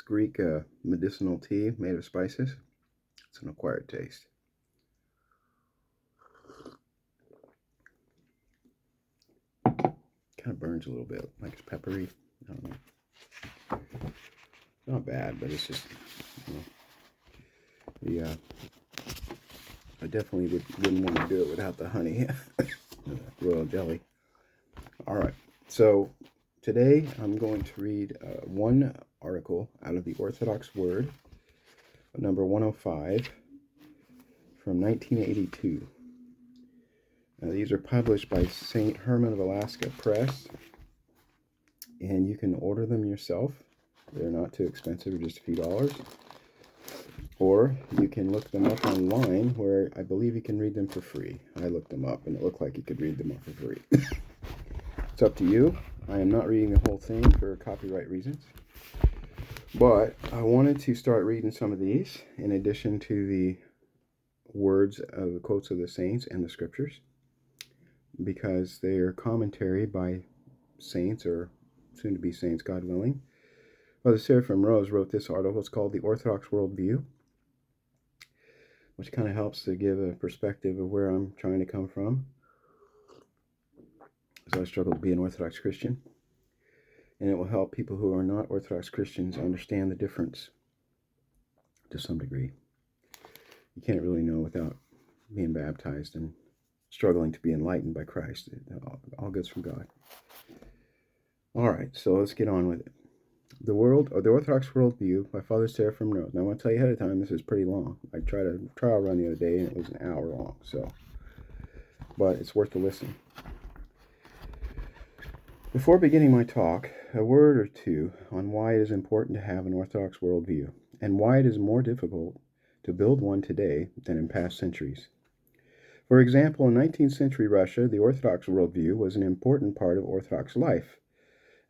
Greek medicinal tea made of spices. It's an acquired taste. Kind of burns a little bit, like it's peppery. I don't know. Not bad, but it's just, I definitely wouldn't want to do it without the honey, royal jelly. All right, so today I'm going to read one article out of the Orthodox Word, number 105, from 1982. These are published by St. Herman of Alaska Press, and you can order them yourself. They're not too expensive, just a few dollars. Or you can look them up online, where I believe you can read them for free. I looked them up, and it looked like you could read them up for free. It's up to you. I am not reading the whole thing for copyright reasons. But I wanted to start reading some of these, in addition to the words of the quotes of the saints and the scriptures, because they are commentary by saints, or soon to be saints, God willing. Brother Seraphim Rose wrote this article. It's called The Orthodox Worldview, which kind of helps to give a perspective of where I'm trying to come from, as I struggle to be an Orthodox Christian. And it will help people who are not Orthodox Christians understand the difference to some degree. You can't really know without being baptized and struggling to be enlightened by Christ. It all goes from God. All right, so let's get on with it. The Orthodox Worldview by Father Seraphim Rose. Now, I want to tell you ahead of time, this is pretty long. I tried a trial run the other day, and it was an hour long. But it's worth the listen. Before beginning my talk, a word or two on why it is important to have an Orthodox worldview, and why it is more difficult to build one today than in past centuries. For example, in 19th century Russia, the Orthodox worldview was an important part of Orthodox life,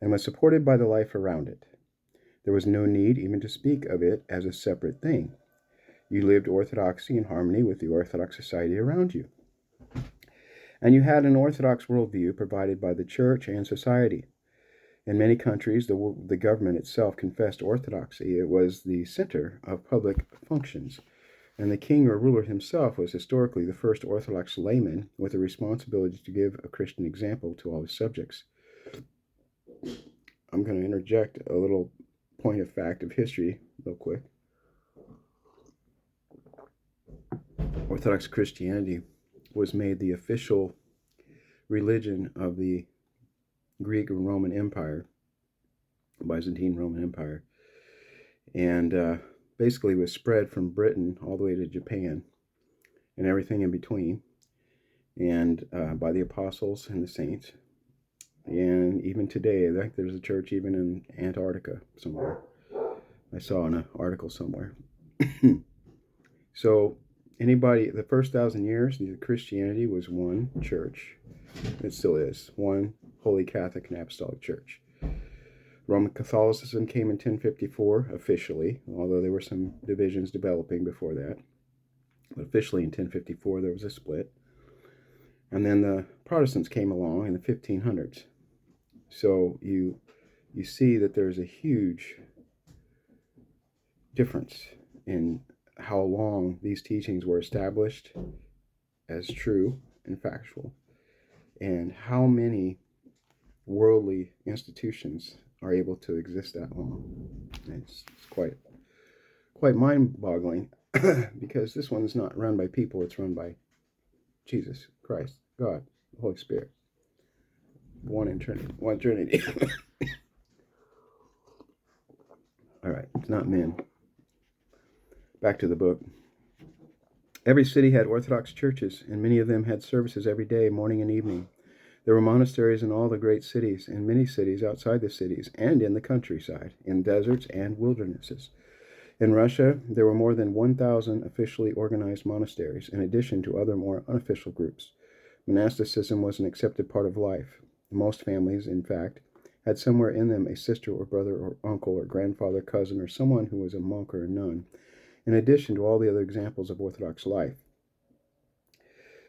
and was supported by the life around it. There was no need even to speak of it as a separate thing. You lived orthodoxy in harmony with the Orthodox society around you. And you had an Orthodox worldview provided by the church and society. In many countries, the government itself confessed orthodoxy. It was the center of public functions, and the king or ruler himself was historically the first Orthodox layman with a responsibility to give a Christian example to all his subjects. I'm going to interject a little point of fact of history real quick. Orthodox Christianity was made the official religion of the Greek and Roman Empire, Byzantine Roman Empire, and basically was spread from Britain all the way to Japan and everything in between, and by the apostles and the saints. And even today, I think there's a church even in Antarctica somewhere. I saw in an article somewhere. So the first 1,000 years, Christianity was one church. It still is. One Holy Catholic and Apostolic Church. Roman Catholicism came in 1054 officially, although there were some divisions developing before that. But officially in 1054 there was a split. And then the Protestants came along in the 1500s. So you see that there's a huge difference in how long these teachings were established as true and factual, and how many worldly institutions are able to exist that long. It's quite mind-boggling, because this one is not run by people, it's run by Jesus Christ, God, the Holy Spirit. One Trinity. All right, it's not men. Back to the book. Every city had Orthodox churches, and many of them had services every day, morning and evening. There were monasteries in all the great cities, and many cities outside the cities, and in the countryside, in deserts and wildernesses. In Russia, there were more than 1,000 officially organized monasteries, in addition to other more unofficial groups. Monasticism was an accepted part of life. Most families, in fact, had somewhere in them a sister or brother or uncle or grandfather, cousin, or someone who was a monk or a nun, in addition to all the other examples of Orthodox life.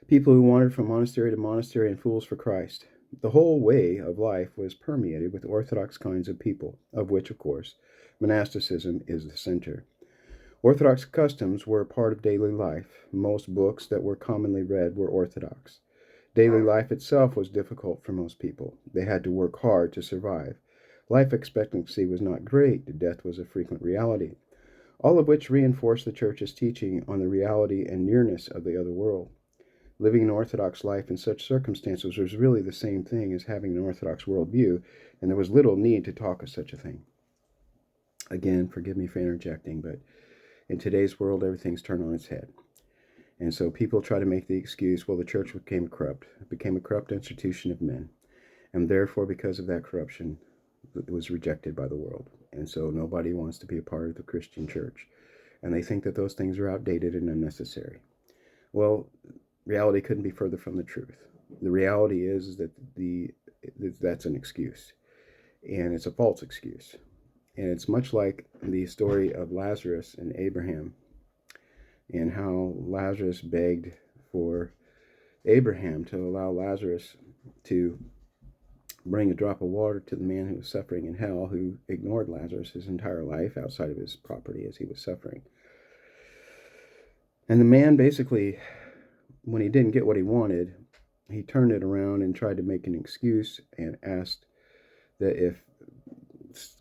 People who wandered from monastery to monastery and fools for Christ. The whole way of life was permeated with Orthodox kinds of people, of which, of course, monasticism is the center. Orthodox customs were a part of daily life. Most books that were commonly read were Orthodox. Daily life itself was difficult for most people. They had to work hard to survive. Life expectancy was not great. Death was a frequent reality, all of which reinforced the Church's teaching on the reality and nearness of the other world. Living an Orthodox life in such circumstances was really the same thing as having an Orthodox worldview, and there was little need to talk of such a thing. Again, forgive me for interjecting, but in today's world, everything's turned on its head. And so people try to make the excuse, well, the church became corrupt. It became a corrupt institution of men. And therefore, because of that corruption, it was rejected by the world. And so nobody wants to be a part of the Christian church. And they think that those things are outdated and unnecessary. Well, reality couldn't be further from the truth. The reality is that that's an excuse. And it's a false excuse. And it's much like the story of Lazarus and Abraham, and how Lazarus begged for Abraham to allow Lazarus to bring a drop of water to the man who was suffering in hell, who ignored Lazarus his entire life outside of his property as he was suffering. And the man basically, when he didn't get what he wanted, he turned it around and tried to make an excuse and asked that if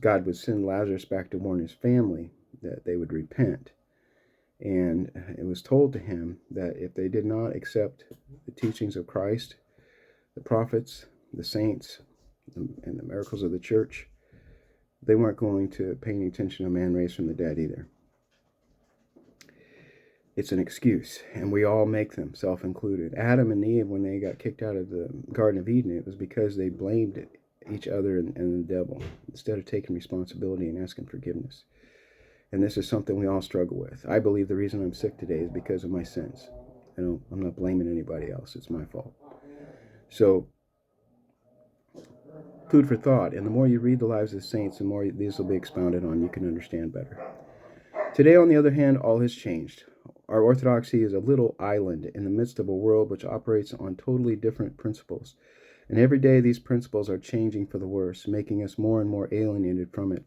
God would send Lazarus back to warn his family, that they would repent. And it was told to him that if they did not accept the teachings of Christ, the prophets, the saints, and the miracles of the church, they weren't going to pay any attention to a man raised from the dead either. It's an excuse, and we all make them, self-included. Adam and Eve, when they got kicked out of the Garden of Eden, it was because they blamed each other and the devil instead of taking responsibility and asking forgiveness. And this is something we all struggle with. I believe the reason I'm sick today is because of my sins. I'm not blaming anybody else. It's my fault. So, food for thought. And the more you read the lives of the saints, the more these will be expounded on. You can understand better. Today, on the other hand, all has changed. Our orthodoxy is a little island in the midst of a world which operates on totally different principles. And every day these principles are changing for the worse, making us more and more alienated from it.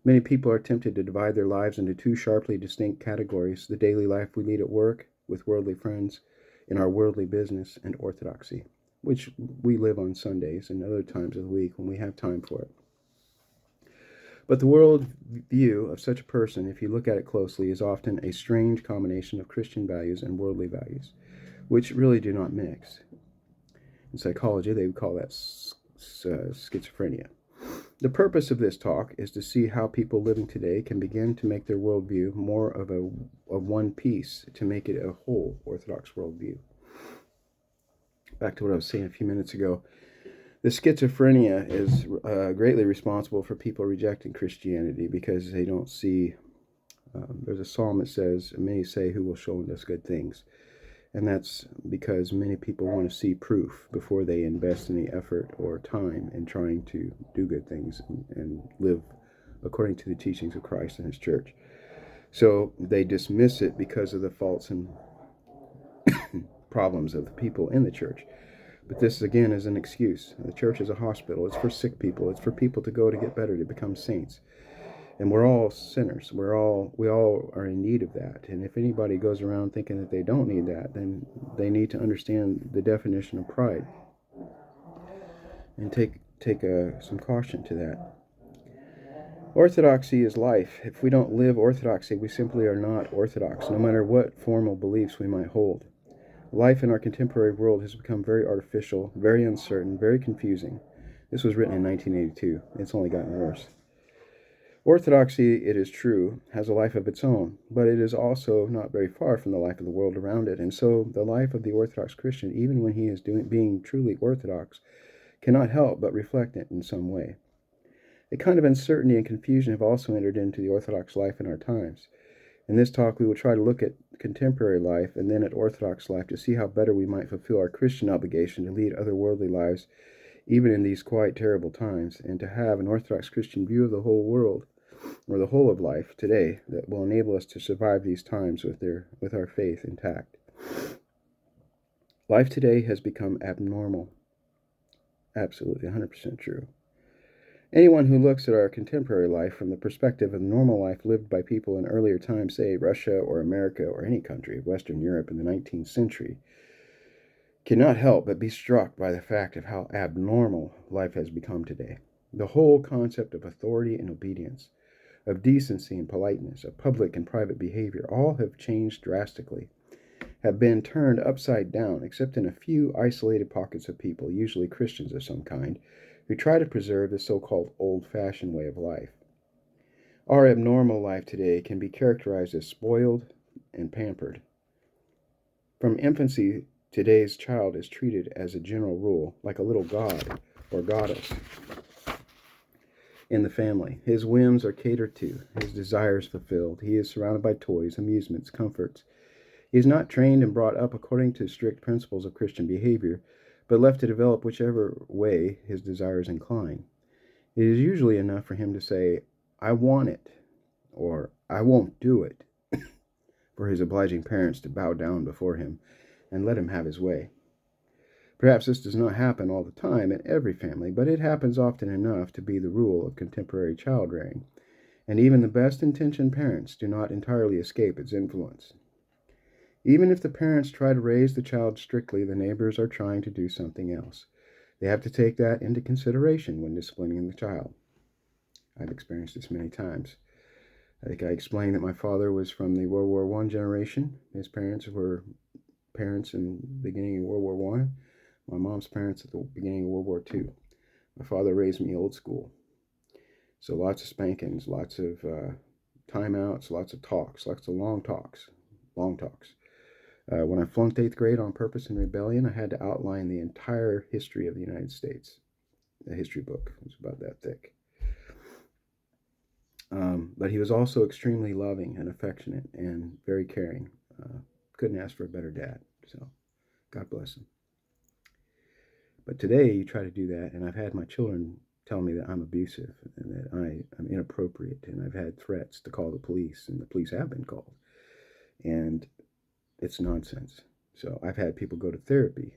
Many people are tempted to divide their lives into two sharply distinct categories: the daily life we lead at work, with worldly friends, in our worldly business, and orthodoxy, which we live on Sundays and other times of the week when we have time for it. But the world view of such a person, if you look at it closely, is often a strange combination of Christian values and worldly values, which really do not mix. In psychology, they would call that schizophrenia. The purpose of this talk is to see how people living today can begin to make their worldview more of one piece, to make it a whole Orthodox worldview. Back to what I was saying a few minutes ago, the schizophrenia is greatly responsible for people rejecting Christianity because they don't see. There's a psalm that says, "Many say, who will show us good things?" And that's because many people want to see proof before they invest any effort or time in trying to do good things and live according to the teachings of Christ and His church. So they dismiss it because of the faults and problems of the people in the church. But this, again, is an excuse. The church is a hospital. It's for sick people. It's for people to go to get better, to become saints. And we're all sinners. We all are in need of that. And if anybody goes around thinking that they don't need that, then they need to understand the definition of pride and take some caution to that. Orthodoxy is life. If we don't live orthodoxy, we simply are not orthodox, no matter what formal beliefs we might hold. Life in our contemporary world has become very artificial, very uncertain, very confusing. This was written in 1982. It's only gotten worse. Orthodoxy, it is true, has a life of its own, but it is also not very far from the life of the world around it. And so the life of the Orthodox Christian, even when he is being truly Orthodox, cannot help but reflect it in some way. A kind of uncertainty and confusion have also entered into the Orthodox life in our times. In this talk, we will try to look at contemporary life and then at Orthodox life to see how better we might fulfill our Christian obligation to lead otherworldly lives even in these quite terrible times, and to have an Orthodox Christian view of the whole world, or the whole of life today, that will enable us to survive these times with our faith intact. Life today has become abnormal. Absolutely, 100% true. Anyone who looks at our contemporary life from the perspective of normal life lived by people in earlier times, say Russia or America or any country of Western Europe in the 19th century, cannot help but be struck by the fact of how abnormal life has become today. The whole concept of authority and obedience, of decency and politeness, of public and private behavior, all have changed drastically, have been turned upside down, except in a few isolated pockets of people, usually Christians of some kind, who try to preserve the so-called old-fashioned way of life. Our abnormal life today can be characterized as spoiled and pampered. From infancy, today's child is treated as a general rule like a little god or goddess in the family. His whims are catered to, his desires fulfilled. He is surrounded by toys, amusements, comforts. He is not trained and brought up according to strict principles of Christian behavior, but left to develop whichever way his desires incline. It is usually enough for him to say, "I want it," or "I won't do it," for his obliging parents to bow down before him and let him have his way. Perhaps this does not happen all the time in every family, but it happens often enough to be the rule of contemporary child rearing, and even the best intentioned parents do not entirely escape its influence. Even if the parents try to raise the child strictly, the neighbors are trying to do something else. They have to take that into consideration when disciplining the child. I've experienced this many times. I think I explained that my father was from the World War I generation. His parents were parents in the beginning of World War I. My mom's parents at the beginning of World War II. My father raised me old school. So lots of spankings, lots of timeouts, lots of talks, lots of long talks. When I flunked 8th grade on purpose in rebellion, I had to outline the entire history of the United States. The history book was about that thick. But he was also extremely loving and affectionate and very caring. Couldn't ask for a better dad. So God bless him. But today you try to do that, and I've had my children tell me that I'm abusive and that I'm inappropriate, and I've had threats to call the police, and the police have been called. And it's nonsense. So I've had people go to therapy,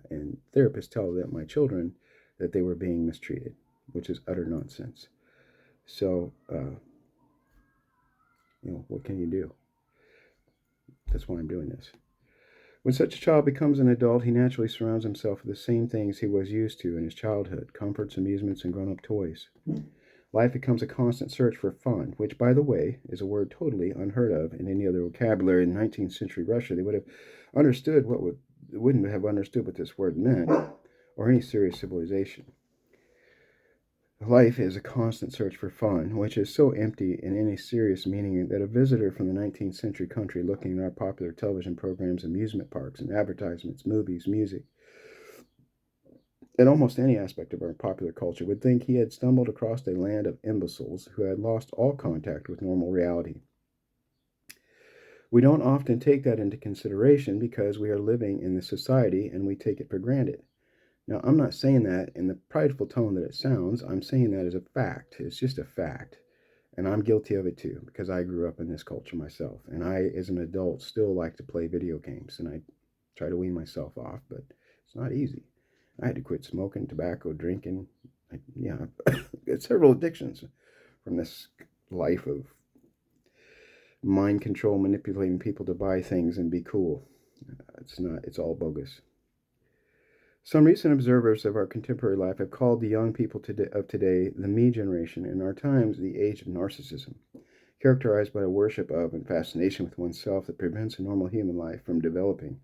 and therapists tell my children that they were being mistreated, which is utter nonsense. So, what can you do? That's why I'm doing this. When such a child becomes an adult, he naturally surrounds himself with the same things he was used to in his childhood: comforts, amusements, and grown-up toys. Life becomes a constant search for fun, which, by the way, is a word totally unheard of in any other vocabulary. In 19th century Russia, they wouldn't have understood what this word meant, or any serious civilization. Life is a constant search for fun, which is so empty in any serious meaning that a visitor from the 19th century country looking at our popular television programs, amusement parks, and advertisements, movies, music, in almost any aspect of our popular culture, would think he had stumbled across a land of imbeciles who had lost all contact with normal reality. We don't often take that into consideration because we are living in this society and we take it for granted. Now, I'm not saying that in the prideful tone that it sounds. I'm saying that as a fact. It's just a fact. And I'm guilty of it too, because I grew up in this culture myself. And I, as an adult, still like to play video games. And I try to wean myself off, but it's not easy. I had to quit smoking, tobacco, drinking. I had several addictions from this life of mind control, manipulating people to buy things and be cool. It's all bogus. Some recent observers of our contemporary life have called the young people of today the me generation, and our times the age of narcissism, characterized by a worship of and fascination with oneself that prevents a normal human life from developing.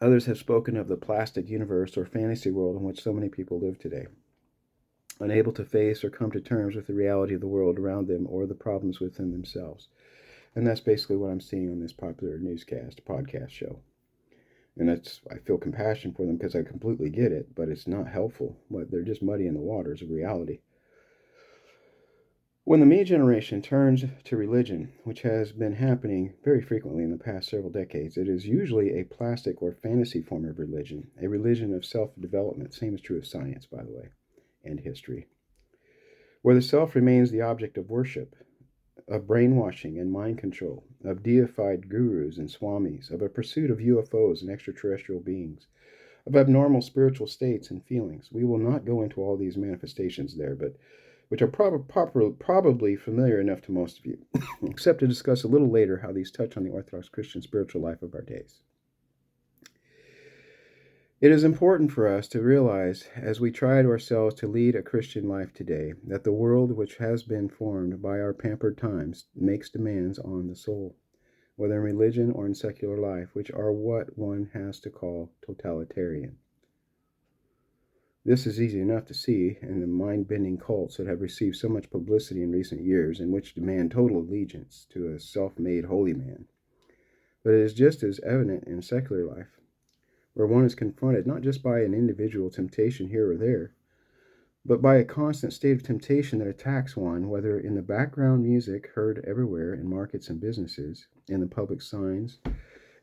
Others have spoken of the plastic universe or fantasy world in which so many people live today, unable to face or come to terms with the reality of the world around them or the problems within themselves. And that's basically what I'm seeing on this popular podcast show. And I feel compassion for them because I completely get it, but it's not helpful. But they're just muddying the waters of reality. When the me generation turns to religion, which has been happening very frequently in the past several decades, it is usually a plastic or fantasy form of religion, a religion of self-development. Same is true of science, by the way, and history, where the self remains the object of worship. of brainwashing and mind control, of deified gurus and swamis, of a pursuit of UFOs and extraterrestrial beings, of abnormal spiritual states and feelings. We will not go into all these manifestations there, but which are probably familiar enough to most of you, except to discuss a little later how these touch on the Orthodox Christian spiritual life of our days. It is important for us to realize, as we try ourselves to lead a Christian life today, that the world which has been formed by our pampered times makes demands on the soul, whether in religion or in secular life, which are what one has to call totalitarian. This is easy enough to see in the mind-bending cults that have received so much publicity in recent years and which demand total allegiance to a self-made holy man. But it is just as evident in secular life, where one is confronted not just by an individual temptation here or there, but by a constant state of temptation that attacks one, whether in the background music heard everywhere in markets and businesses, in the public signs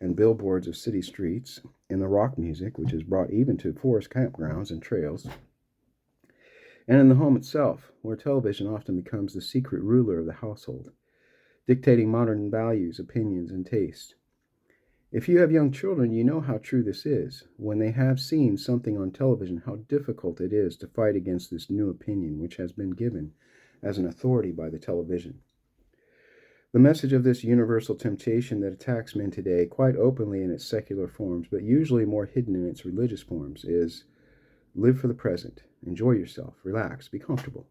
and billboards of city streets, in the rock music, which is brought even to forest campgrounds and trails, and in the home itself, where television often becomes the secret ruler of the household, dictating modern values, opinions, and taste. If you have young children, you know how true this is. When they have seen something on television, how difficult it is to fight against this new opinion which has been given as an authority by the television. The message of this universal temptation that attacks men today, quite openly in its secular forms, but usually more hidden in its religious forms, is live for the present, enjoy yourself, relax, be comfortable.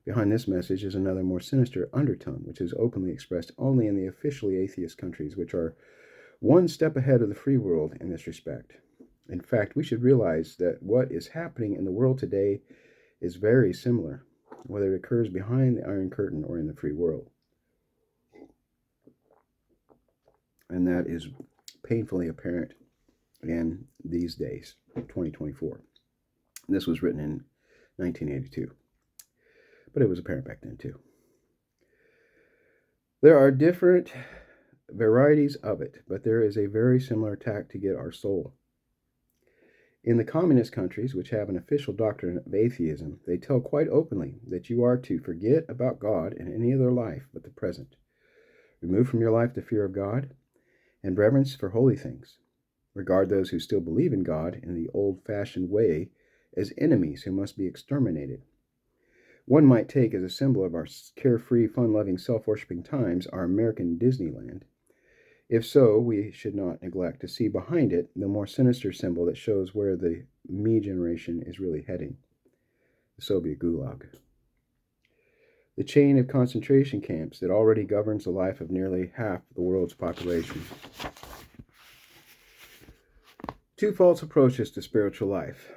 Behind this message is another more sinister undertone, which is openly expressed only in the officially atheist countries, which are one step ahead of the free world in this respect. In fact, we should realize that what is happening in the world today is very similar, whether it occurs behind the Iron Curtain or in the free world. And that is painfully apparent in these days, 2024. This was written in 1982, but it was apparent back then too. There are different varieties of it, but there is a very similar attack to get our soul. In the communist countries, which have an official doctrine of atheism, they tell quite openly that you are to forget about God and any other life but the present. Remove from your life the fear of God and reverence for holy things. Regard those who still believe in God in the old-fashioned way as enemies who must be exterminated. One might take as a symbol of our carefree, fun-loving, self-worshipping times our American Disneyland. If so, we should not neglect to see behind it the more sinister symbol that shows where the me generation is really heading, the Soviet Gulag. The chain of concentration camps that already governs the life of nearly half the world's population. Two false approaches to spiritual life.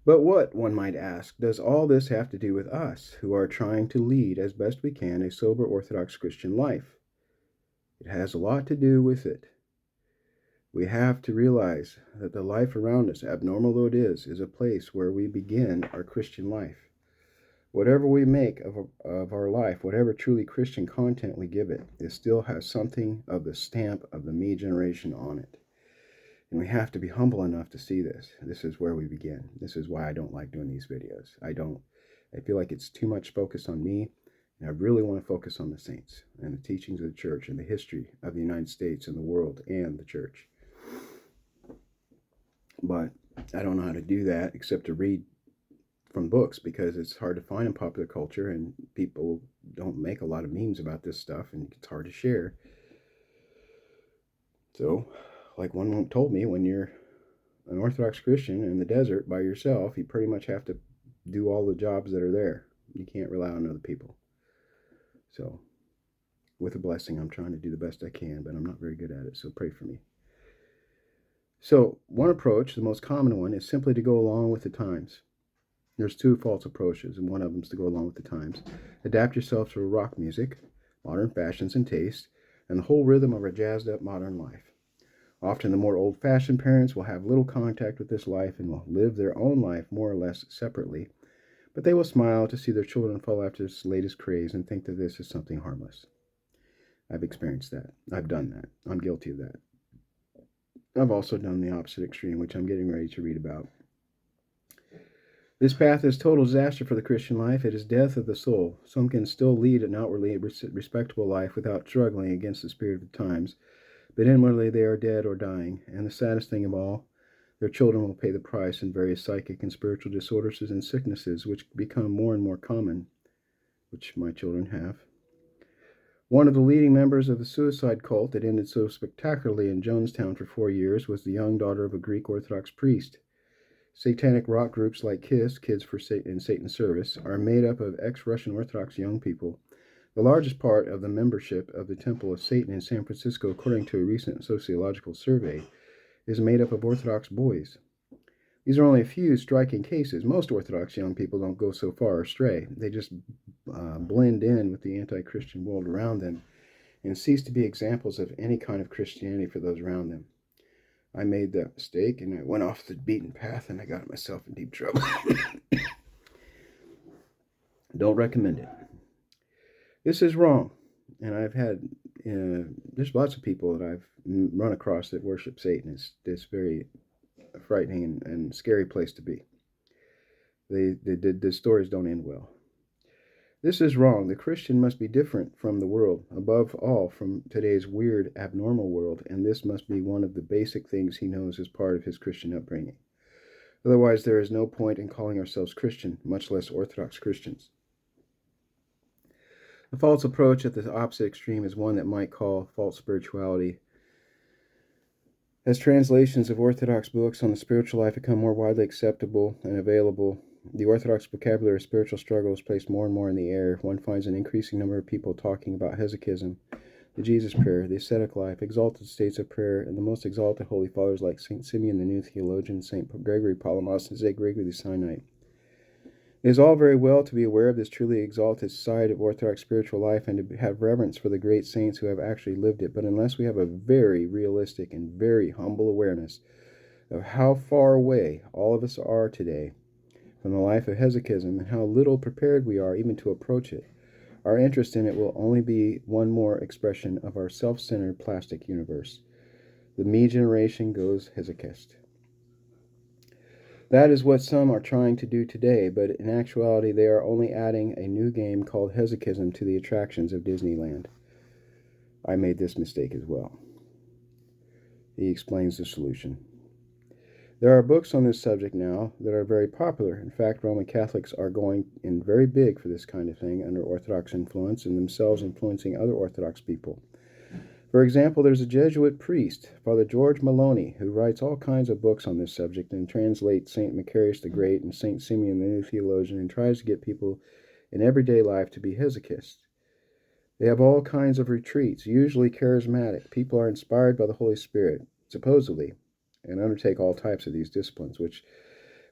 But what, one might ask, does all this have to do with us, who are trying to lead as best we can a sober Orthodox Christian life? It has a lot to do with it. We have to realize that the life around us, abnormal though it is a place where we begin our Christian life. Whatever we make of our life, whatever truly Christian content we give it, it still has something of the stamp of the me generation on it. And we have to be humble enough to see this. This is where we begin. This is why I don't like doing these videos. I feel like it's too much focus on me. And I really want to focus on the saints and the teachings of the church and the history of the United States and the world and the church. But I don't know how to do that except to read from books, because it's hard to find in popular culture and people don't make a lot of memes about this stuff and it's hard to share. So, like one told me, when you're an Orthodox Christian in the desert by yourself, you pretty much have to do all the jobs that are there. You can't rely on other people. So, with a blessing, I'm trying to do the best I can, but I'm not very good at it, so pray for me. So, one approach, the most common one, is simply to go along with the times. There's two false approaches, and one of them is to go along with the times. Adapt yourself to rock music, modern fashions and taste, and the whole rhythm of a jazzed-up modern life. Often the more old-fashioned parents will have little contact with this life and will live their own life more or less separately, but they will smile to see their children fall after this latest craze and think that this is something harmless. I've experienced that. I've done that. I'm guilty of that. I've also done the opposite extreme, which I'm getting ready to read about. This path is total disaster for the Christian life. It is death of the soul. Some can still lead an outwardly respectable life without struggling against the spirit of the times, but inwardly they are dead or dying. And the saddest thing of all, their children will pay the price in various psychic and spiritual disorders and sicknesses, which become more and more common, which my children have. One of the leading members of the suicide cult that ended so spectacularly in Jonestown for 4 years was the young daughter of a Greek Orthodox priest. Satanic rock groups like KISS, Kids for Satan and Satan's Service, are made up of ex-Russian Orthodox young people. The largest part of the membership of the Temple of Satan in San Francisco, according to a recent sociological survey, is made up of Orthodox boys. These are only a few striking cases. Most Orthodox young people don't go so far astray. They just blend in with the anti-Christian world around them and cease to be examples of any kind of Christianity for those around them. I made that mistake and I went off the beaten path and I got myself in deep trouble. Don't recommend it. This is wrong. And I've had, there's lots of people that I've run across that worship Satan. It's very frightening and scary place to be. The stories don't end well. This is wrong. The Christian must be different from the world, above all from today's weird, abnormal world, and this must be one of the basic things he knows as part of his Christian upbringing. Otherwise, there is no point in calling ourselves Christian, much less Orthodox Christians. The false approach at the opposite extreme is one that might call false spirituality. As translations of Orthodox books on the spiritual life become more widely acceptable and available, the Orthodox vocabulary of spiritual struggle is placed more and more in the air. One finds an increasing number of people talking about hesychism, the Jesus prayer, the ascetic life, exalted states of prayer, and the most exalted holy fathers like St. Simeon the New Theologian, St. Gregory Palamas, and St. Gregory the Sinite. It is all very well to be aware of this truly exalted side of Orthodox spiritual life and to have reverence for the great saints who have actually lived it, but unless we have a very realistic and very humble awareness of how far away all of us are today from the life of hesychism and how little prepared we are even to approach it, our interest in it will only be one more expression of our self-centered plastic universe. The me generation goes hesychist. That is what some are trying to do today, but in actuality they are only adding a new game called hesychism to the attractions of Disneyland. I made this mistake as well. He explains the solution. There are books on this subject now that are very popular. In fact, Roman Catholics are going in very big for this kind of thing under Orthodox influence and themselves influencing other Orthodox people. For example, there's a Jesuit priest, Father George Maloney, who writes all kinds of books on this subject and translates St. Macarius the Great and St. Simeon the New Theologian and tries to get people in everyday life to be hesychists. They have all kinds of retreats, usually charismatic. People are inspired by the Holy Spirit, supposedly, and undertake all types of these disciplines, which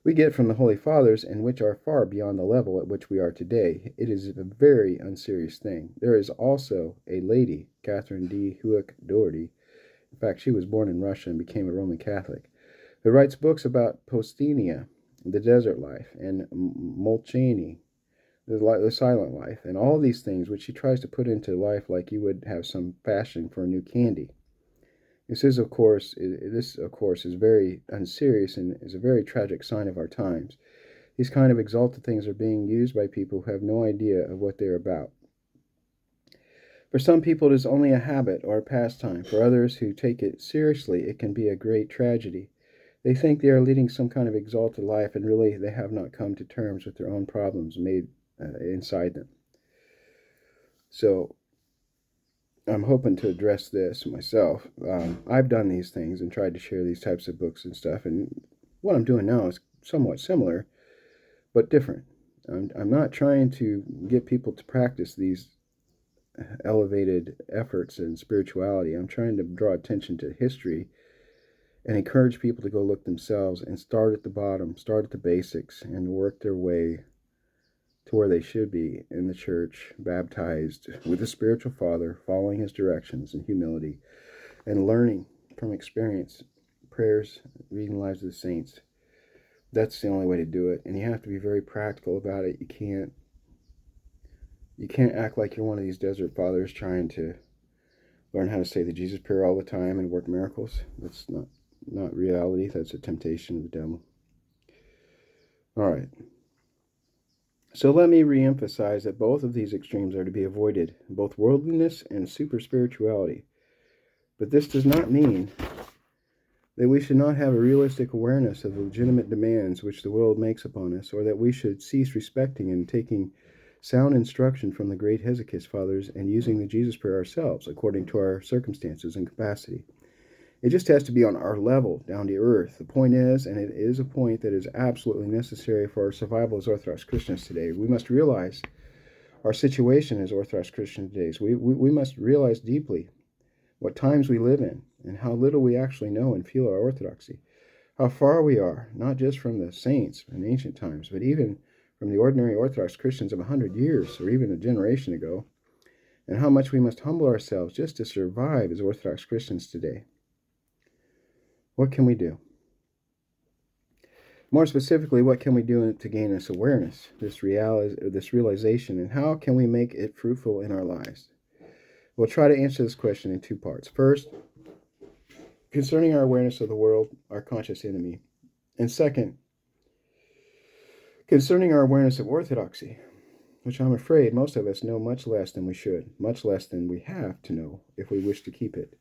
we get from the Holy Fathers and which are far beyond the level at which we are today. It is a very unserious thing. There is also a lady, Catherine D. Huick Doherty, in fact, she was born in Russia and became a Roman Catholic, who writes books about Posthenia, the desert life, and Molchani, the silent life, and all these things which she tries to put into life like you would have some fashion for a new candy. This, of course, is very unserious and is a very tragic sign of our times. These kind of exalted things are being used by people who have no idea of what they're about. For some people, it is only a habit or a pastime. For others who take it seriously, it can be a great tragedy. They think they are leading some kind of exalted life, and really they have not come to terms with their own problems made inside them. So, I'm hoping to address this myself. I've done these things and tried to share these types of books and stuff, and what I'm doing now is somewhat similar, but different. I'm not trying to get people to practice these elevated efforts in spirituality. I'm trying to draw attention to history and encourage people to go look themselves and start at the bottom, start at the basics, and work their way to where they should be in the church, baptized with a spiritual father, following his directions in humility, and learning from experience, prayers, reading the lives of the saints. That's the only way to do it, and you have to be very practical about it. You can't act like you're one of these desert fathers trying to learn how to say the Jesus prayer all the time and work miracles. That's not reality. That's a temptation of the devil. All right. So let me reemphasize that both of these extremes are to be avoided, both worldliness and super spirituality. But this does not mean that we should not have a realistic awareness of the legitimate demands which the world makes upon us, or that we should cease respecting and taking sound instruction from the great Hesychast fathers and using the Jesus prayer ourselves according to our circumstances and capacity. It just has to be on our level, down to earth. The point is, and it is a point that is absolutely necessary for our survival as Orthodox Christians today, we must realize our situation as Orthodox Christians today. We must realize deeply what times we live in and how little we actually know and feel our orthodoxy. How far we are, not just from the saints in ancient times, but even from the ordinary Orthodox Christians of 100 years or even a generation ago, and how much we must humble ourselves just to survive as Orthodox Christians today. What can we do? More specifically, what can we do to gain this awareness, this realization, and how can we make it fruitful in our lives? We'll try to answer this question in two parts. First, concerning our awareness of the world, our conscious enemy. And second, concerning our awareness of orthodoxy, which I'm afraid most of us know much less than we should, much less than we have to know if we wish to keep it.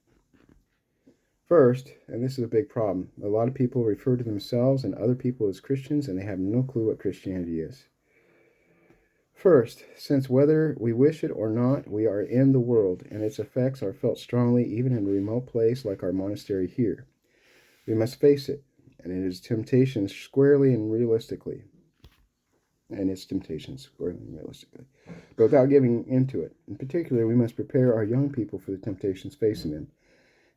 First, and this is a big problem, a lot of people refer to themselves and other people as Christians, and they have no clue what Christianity is. First, since whether we wish it or not, we are in the world, and its effects are felt strongly even in a remote place like our monastery here. We must face it, and its temptations squarely and realistically. But without giving into it. In particular, we must prepare our young people for the temptations facing them,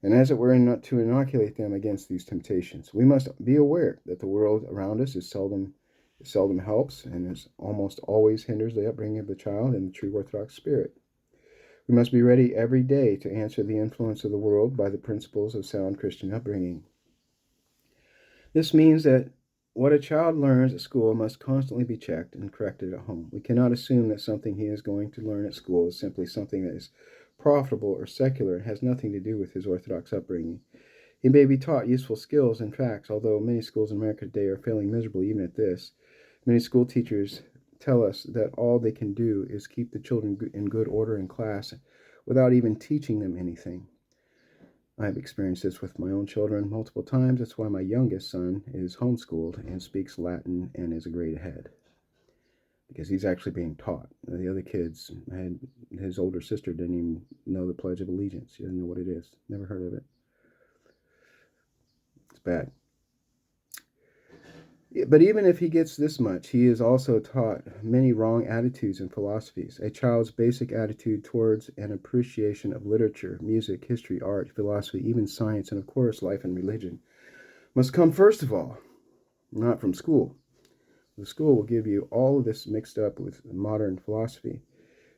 and as it were, not to inoculate them against these temptations. We must be aware that the world around us seldom helps and is almost always hinders the upbringing of the child in the true Orthodox spirit. We must be ready every day to answer the influence of the world by the principles of sound Christian upbringing. This means that what a child learns at school must constantly be checked and corrected at home. We cannot assume that something he is going to learn at school is simply something that is profitable or secular and has nothing to do with his Orthodox upbringing. He may be taught useful skills and facts, although many schools in America today are failing miserably even at this. Many school teachers tell us that all they can do is keep the children in good order in class without even teaching them anything. I've experienced this with my own children multiple times. That's why my youngest son is homeschooled and speaks Latin and is a grade ahead, because he's actually being taught. The other kids, his older sister didn't even know the Pledge of Allegiance. She doesn't know what it is. Never heard of it. It's bad. But even if he gets this much, he is also taught many wrong attitudes and philosophies. A child's basic attitude towards an appreciation of literature, music, history, art, philosophy, even science, and of course life and religion must come first of all, not from school. The school will give you all of this mixed up with modern philosophy.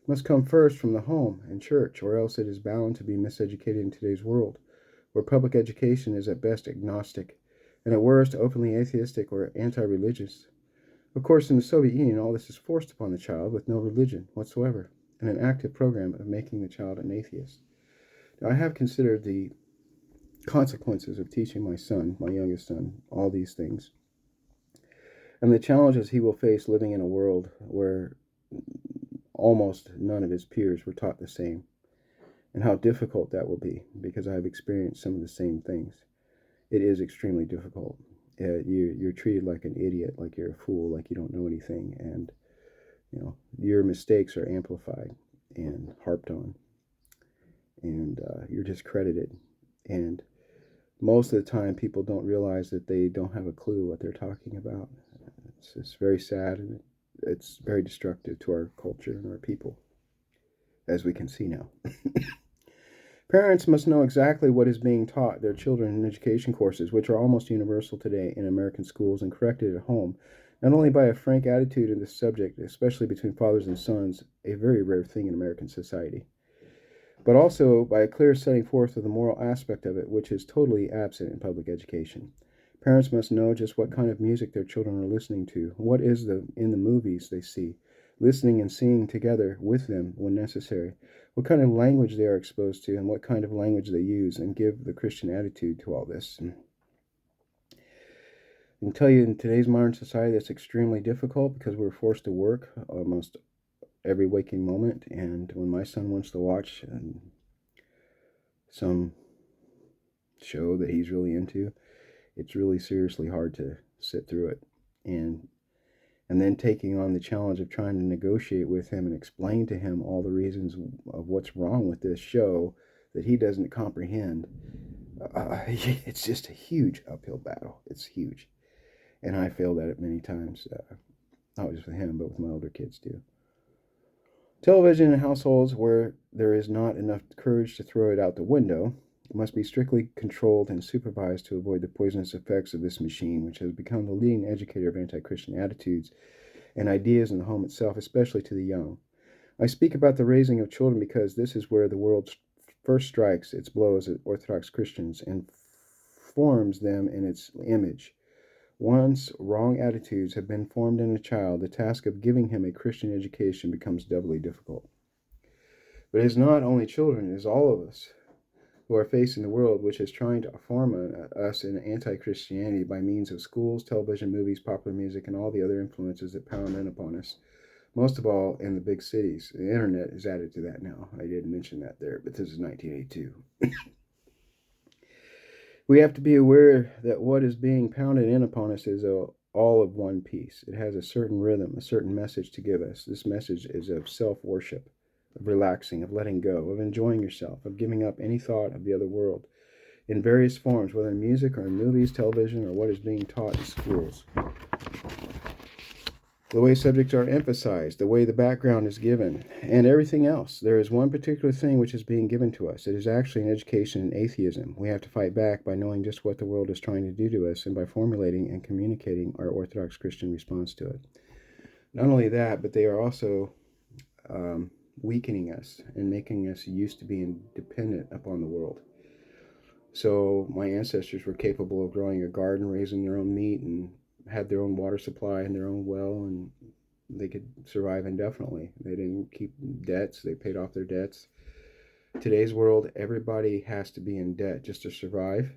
It must come first from the home and church, or else it is bound to be miseducated in today's world, where public education is at best agnostic, and at worst openly atheistic or anti-religious. Of course, in the Soviet Union, all this is forced upon the child with no religion whatsoever, and an active program of making the child an atheist. Now, I have considered the consequences of teaching my son, my youngest son, all these things, and the challenges he will face living in a world where almost none of his peers were taught the same, and how difficult that will be, because I have experienced some of the same things. It is extremely difficult. You're treated like an idiot, like you're a fool, like you don't know anything, and your mistakes are amplified and harped on, and you're discredited. And most of the time, people don't realize that they don't have a clue what they're talking about. It's very sad, and it's very destructive to our culture and our people, as we can see now. Parents must know exactly what is being taught their children in education courses, which are almost universal today in American schools, and corrected at home, not only by a frank attitude in this subject, especially between fathers and sons, a very rare thing in American society, but also by a clear setting forth of the moral aspect of it, which is totally absent in public education. Parents must know just what kind of music their children are listening to, what is in the movies they see, listening and singing together with them when necessary, what kind of language they are exposed to, and what kind of language they use, and give the Christian attitude to all this. I can tell you in today's modern society that's extremely difficult because we're forced to work almost every waking moment. And when my son wants to watch some show that he's really into, it's really seriously hard to sit through it. And then taking on the challenge of trying to negotiate with him and explain to him all the reasons of what's wrong with this show that he doesn't comprehend. It's just a huge uphill battle. It's huge. And I failed at it many times, not just with him, but with my older kids too. Television in households where there is not enough courage to throw it out the window must be strictly controlled and supervised to avoid the poisonous effects of this machine, which has become the leading educator of anti-Christian attitudes and ideas in the home itself, especially to the young. I speak about the raising of children because this is where the world first strikes its blows at Orthodox Christians and forms them in its image. Once wrong attitudes have been formed in a child, the task of giving him a Christian education becomes doubly difficult. But it is not only children, it is all of us who are facing the world which is trying to form us in anti-Christianity by means of schools, television, movies, popular music, and all the other influences that pound in upon us. Most of all in the big cities. The internet is added to that now. I didn't mention that there, but this is 1982. We have to be aware that what is being pounded in upon us is all of one piece. It has a certain rhythm, a certain message to give us. This message is of self-worship, of relaxing, of letting go, of enjoying yourself, of giving up any thought of the other world in various forms, whether in music or in movies, television, or what is being taught in schools. The way subjects are emphasized, the way the background is given, and everything else. There is one particular thing which is being given to us. It is actually an education in atheism. We have to fight back by knowing just what the world is trying to do to us and by formulating and communicating our Orthodox Christian response to it. Not only that, but they are also weakening us and making us used to being dependent upon the world. So my ancestors were capable of growing a garden, raising their own meat, and had their own water supply and their own well, and they could survive indefinitely. They didn't keep debts. They paid off their debts. Today's world, everybody has to be in debt just to survive.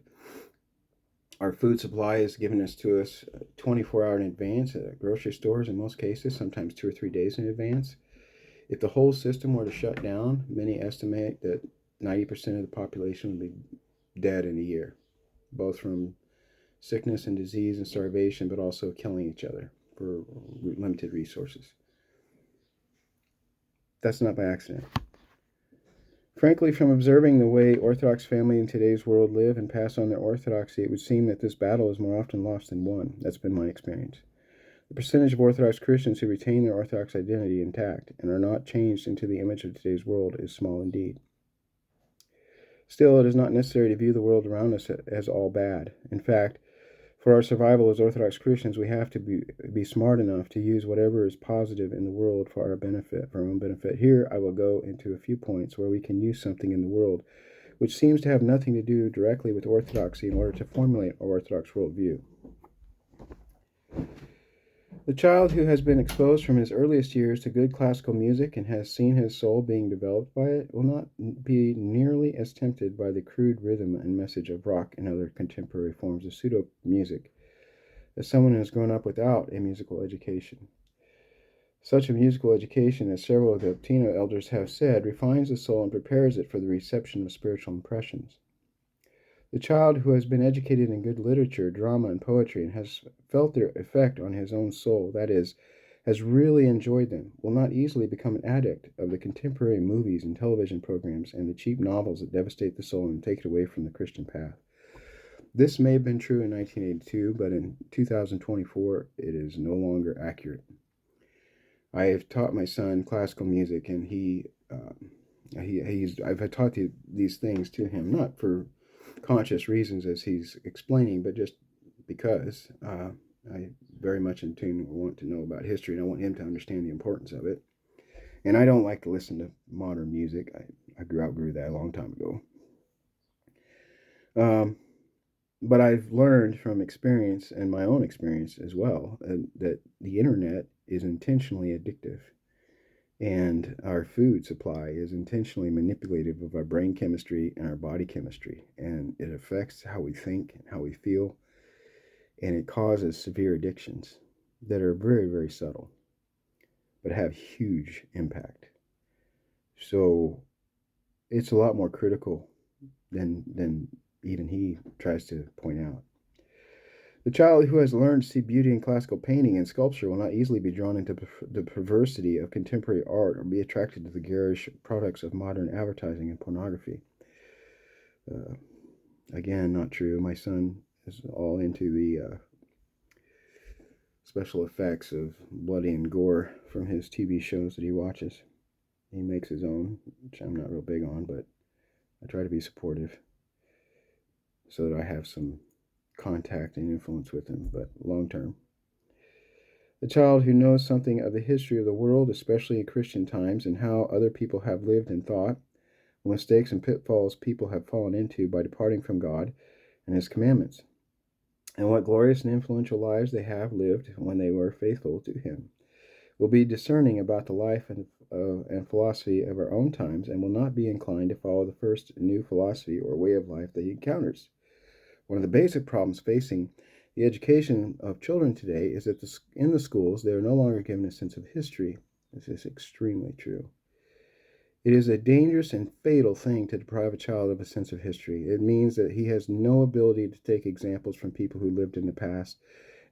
Our food supply is given to us 24 hours in advance at grocery stores in most cases, sometimes 2 or 3 days in advance. If the whole system were to shut down, many estimate that 90% of the population would be dead in a year, both from sickness and disease and starvation, but also killing each other for limited resources. That's not by accident. Frankly, from observing the way Orthodox families in today's world live and pass on their orthodoxy, it would seem that this battle is more often lost than won. That's been my experience. The percentage of Orthodox Christians who retain their Orthodox identity intact and are not changed into the image of today's world is small indeed. Still, it is not necessary to view the world around us as all bad. In fact, for our survival as Orthodox Christians, we have to be smart enough to use whatever is positive in the world for our benefit, for our own benefit. Here, I will go into a few points where we can use something in the world which seems to have nothing to do directly with orthodoxy in order to formulate our Orthodox worldview. The child who has been exposed from his earliest years to good classical music and has seen his soul being developed by it will not be nearly as tempted by the crude rhythm and message of rock and other contemporary forms of pseudo-music as someone who has grown up without a musical education. Such a musical education, as several of the Latino elders have said, refines the soul and prepares it for the reception of spiritual impressions. The child who has been educated in good literature, drama, and poetry and has felt their effect on his own soul, that is, has really enjoyed them, will not easily become an addict of the contemporary movies and television programs and the cheap novels that devastate the soul and take it away from the Christian path. This may have been true in 1982, but in 2024, it is no longer accurate. I have taught my son classical music, and I've taught these things to him, not for conscious reasons as he's explaining, but just because I very much in tune want to know about history, and I want him to understand the importance of it. And I don't like to listen to modern music. I outgrew that a long time ago. But I've learned from experience and my own experience as well that the internet is intentionally addictive. And our food supply is intentionally manipulative of our brain chemistry and our body chemistry. And it affects how we think and how we feel. and it causes severe addictions that are very, very subtle, but have huge impact. So it's a lot more critical than even he tries to point out. The child who has learned to see beauty in classical painting and sculpture will not easily be drawn into the perversity of contemporary art or be attracted to the garish products of modern advertising and pornography. Again, not true. My son is all into the special effects of bloody and gore from his TV shows that he watches. He makes his own, which I'm not real big on, but I try to be supportive so that I have some contact and influence with him, but long term. The child who knows something of the history of the world, especially in Christian times, and how other people have lived and thought, the mistakes and pitfalls people have fallen into by departing from God and His commandments, and what glorious and influential lives they have lived when they were faithful to Him, will be discerning about the life and philosophy of our own times, and will not be inclined to follow the first new philosophy or way of life that he encounters. One of the basic problems facing the education of children today is that in the schools they are no longer given a sense of history. This is extremely true. It is a dangerous and fatal thing to deprive a child of a sense of history. It means that he has no ability to take examples from people who lived in the past.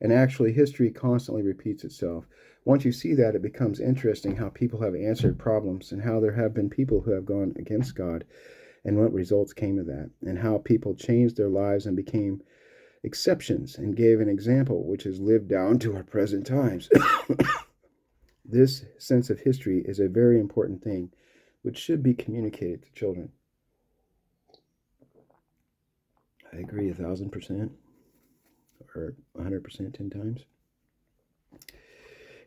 And actually, history constantly repeats itself. Once you see that, it becomes interesting how people have answered problems and how there have been people who have gone against God and what results came of that, and how people changed their lives and became exceptions and gave an example which has lived down to our present times. This sense of history is a very important thing which should be communicated to children. I agree 1,000%, or 100%, 10 times.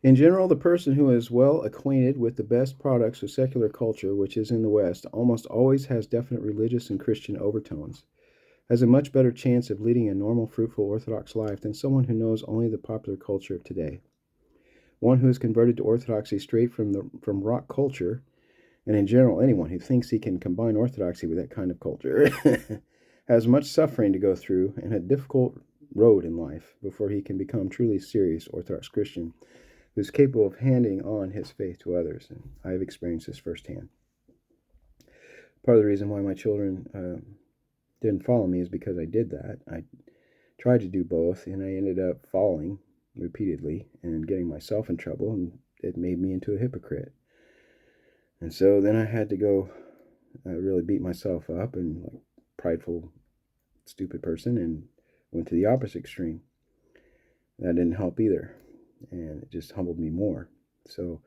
In general, the person who is well acquainted with the best products of secular culture, which is in the West, almost always has definite religious and Christian overtones, has a much better chance of leading a normal, fruitful, Orthodox life than someone who knows only the popular culture of today. One who is converted to Orthodoxy straight from rock culture, and in general, anyone who thinks he can combine Orthodoxy with that kind of culture, has much suffering to go through and a difficult road in life before he can become truly serious Orthodox Christian who's capable of handing on his faith to others. And I have experienced this firsthand. Part of the reason why my children didn't follow me is because I did that. I tried to do both, and I ended up falling repeatedly and getting myself in trouble, and it made me into a hypocrite. And so then I had to go really beat myself up and like prideful, stupid person, and went to the opposite extreme. That didn't help either, and it just humbled me more. So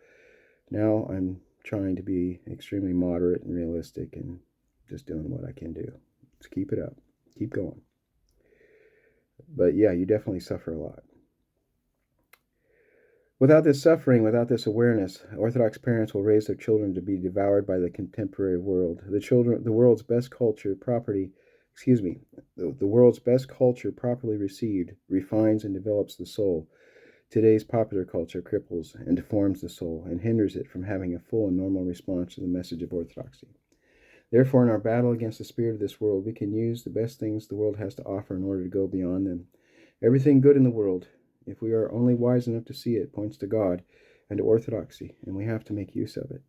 now I'm trying to be extremely moderate and realistic and just doing what I can do. Just keep it up. Keep going. But yeah, you definitely suffer a lot. Without this suffering, without this awareness, Orthodox parents will raise their children to be devoured by the contemporary world. The world's best culture properly received, refines and develops the soul. Today's popular culture cripples and deforms the soul and hinders it from having a full and normal response to the message of Orthodoxy. Therefore, in our battle against the spirit of this world, we can use the best things the world has to offer in order to go beyond them. Everything good in the world, if we are only wise enough to see it, points to God and to Orthodoxy, and we have to make use of it.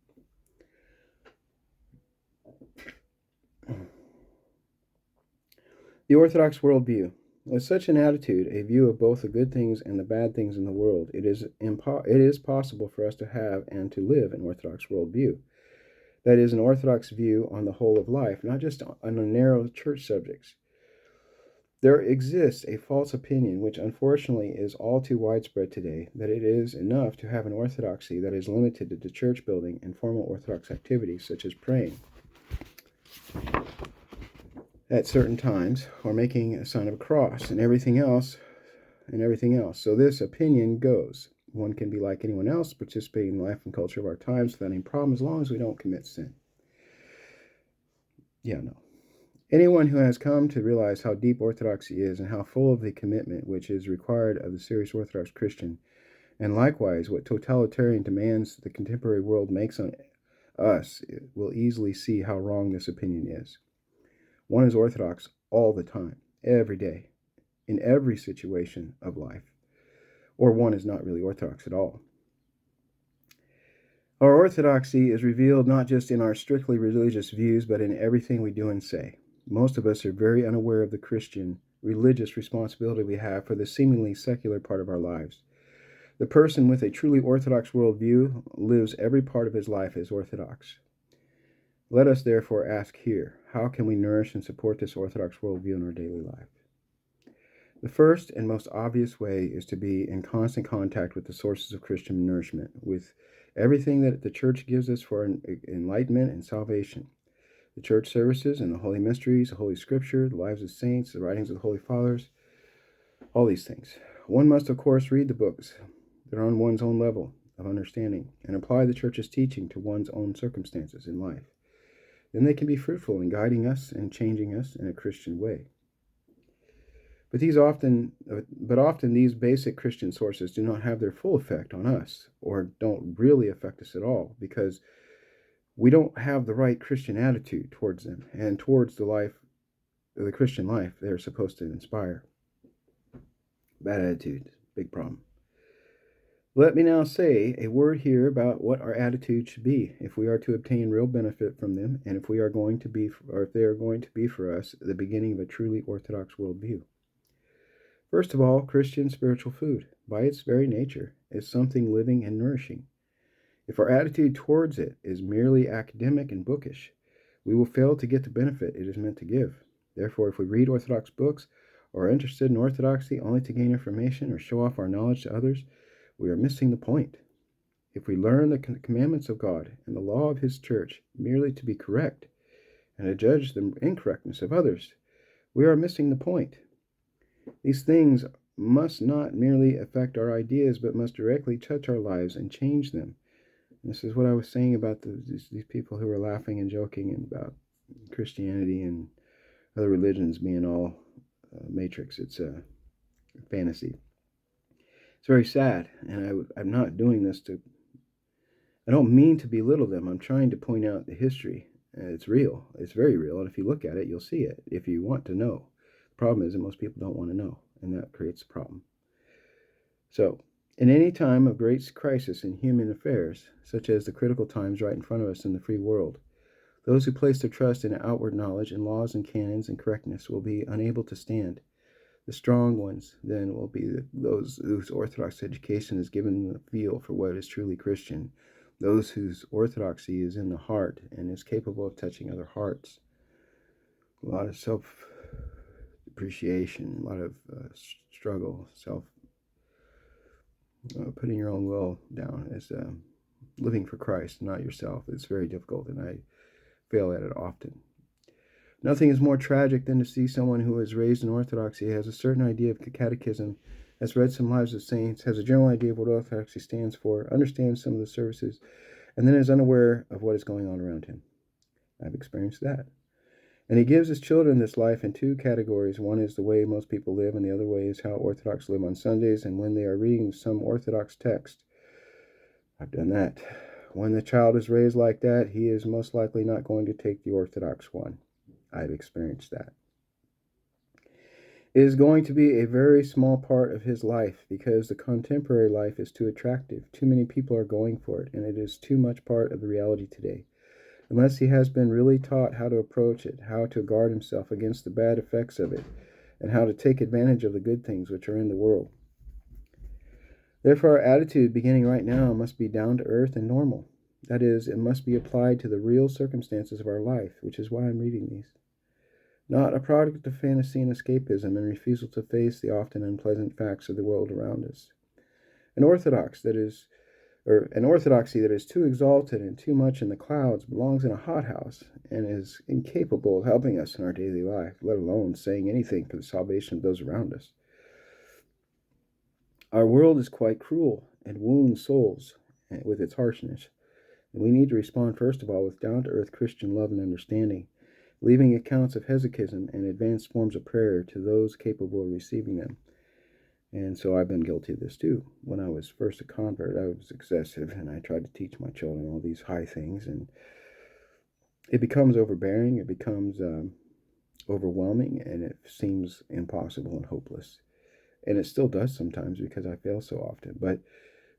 The Orthodox worldview. With such an attitude, a view of both the good things and the bad things in the world, it is possible for us to have and to live an Orthodox worldview. That is, an Orthodox view on the whole of life, not just on the narrow church subjects. There exists a false opinion, which unfortunately is all too widespread today, that it is enough to have an orthodoxy that is limited to church building and formal Orthodox activities such as praying at certain times or making a sign of a cross and everything else. So this opinion goes. One can be like anyone else, participating in the life and culture of our times without any problem as long as we don't commit sin. No. Anyone who has come to realize how deep Orthodoxy is and how full of the commitment which is required of the serious Orthodox Christian, and likewise what totalitarian demands the contemporary world makes on us, will easily see how wrong this opinion is. One is Orthodox all the time, every day, in every situation of life, or one is not really Orthodox at all. Our orthodoxy is revealed not just in our strictly religious views, but in everything we do and say. Most of us are very unaware of the Christian religious responsibility we have for the seemingly secular part of our lives. The person with a truly Orthodox worldview lives every part of his life as Orthodox. Let us therefore ask here, how can we nourish and support this Orthodox worldview in our daily life? The first and most obvious way is to be in constant contact with the sources of Christian nourishment, with everything that the Church gives us for enlightenment and salvation. The Church services and the Holy Mysteries, the Holy Scripture, the lives of saints, the writings of the Holy Fathers, all these things. One must, of course, read the books that are on one's own level of understanding and apply the Church's teaching to one's own circumstances in life. Then they can be fruitful in guiding us and changing us in a Christian way. But often these basic Christian sources do not have their full effect on us, or don't really affect us at all, because we don't have the right Christian attitude towards them and towards the Christian life they're supposed to inspire. Bad attitude, big problem. Let me now say a word here about what our attitude should be if we are to obtain real benefit from them, and if they are going to be for us the beginning of a truly Orthodox worldview. First of all, Christian spiritual food, by its very nature, is something living and nourishing. If our attitude towards it is merely academic and bookish, we will fail to get the benefit it is meant to give. Therefore, if we read Orthodox books or are interested in Orthodoxy only to gain information or show off our knowledge to others, we are missing the point. If we learn the commandments of God and the law of His Church merely to be correct and to judge the incorrectness of others, we are missing the point. These things must not merely affect our ideas, but must directly touch our lives and change them. And this is what I was saying about these people who are laughing and joking about Christianity and other religions being all matrix. It's a fantasy. It's very sad, and I'm not doing this I don't mean to belittle them. I'm trying to point out the history. It's real. It's very real, and if you look at it, you'll see it, if you want to know. The problem is that most people don't want to know, and that creates a problem. So, in any time of great crisis in human affairs, such as the critical times right in front of us in the free world, those who place their trust in outward knowledge and laws and canons and correctness will be unable to stand. The strong ones, then, will be those whose Orthodox education has given them a feel for what is truly Christian, those whose orthodoxy is in the heart and is capable of touching other hearts. A lot of self-appreciation, a lot of struggle, putting your own will down as living for Christ, not yourself. It's very difficult, and I fail at it often. Nothing is more tragic than to see someone who is raised in Orthodoxy, has a certain idea of catechism, has read some lives of saints, has a general idea of what Orthodoxy stands for, understands some of the services, and then is unaware of what is going on around him. I've experienced that. And he gives his children this life in two categories. One is the way most people live, and the other way is how Orthodox live on Sundays and when they are reading some Orthodox text. I've done that. When the child is raised like that, he is most likely not going to take the Orthodox one. I've experienced that. It is going to be a very small part of his life because the contemporary life is too attractive. Too many people are going for it, and it is too much part of the reality today. Unless he has been really taught how to approach it, how to guard himself against the bad effects of it, and how to take advantage of the good things which are in the world. Therefore, our attitude beginning right now must be down to earth and normal. That is, it must be applied to the real circumstances of our life, which is why I'm reading these. Not a product of fantasy and escapism and refusal to face the often unpleasant facts of the world around us. An orthodoxy that is too exalted and too much in the clouds belongs in a hothouse and is incapable of helping us in our daily life, let alone saying anything for the salvation of those around us. Our world is quite cruel and wounds souls with its harshness, and we need to respond first of all with down-to-earth Christian love and understanding, leaving accounts of hesychism and advanced forms of prayer to those capable of receiving them. And so I've been guilty of this too. When I was first a convert, I was excessive, and I tried to teach my children all these high things, and it becomes overbearing. It becomes overwhelming and it seems impossible and hopeless. And it still does sometimes because I fail so often. But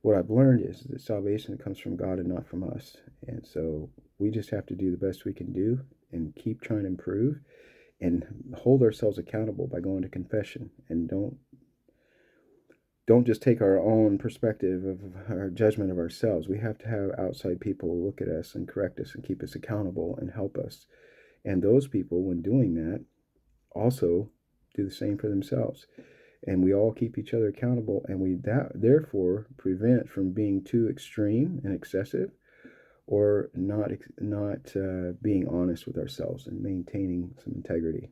what I've learned is that salvation comes from God and not from us. And so we just have to do the best we can do and keep trying to improve and hold ourselves accountable by going to confession, and don't just take our own perspective of our judgment of ourselves. We have to have outside people look at us and correct us and keep us accountable and help us. And those people, when doing that, also do the same for themselves. And we all keep each other accountable, and we therefore prevent from being too extreme and excessive, or not being honest with ourselves and maintaining some integrity.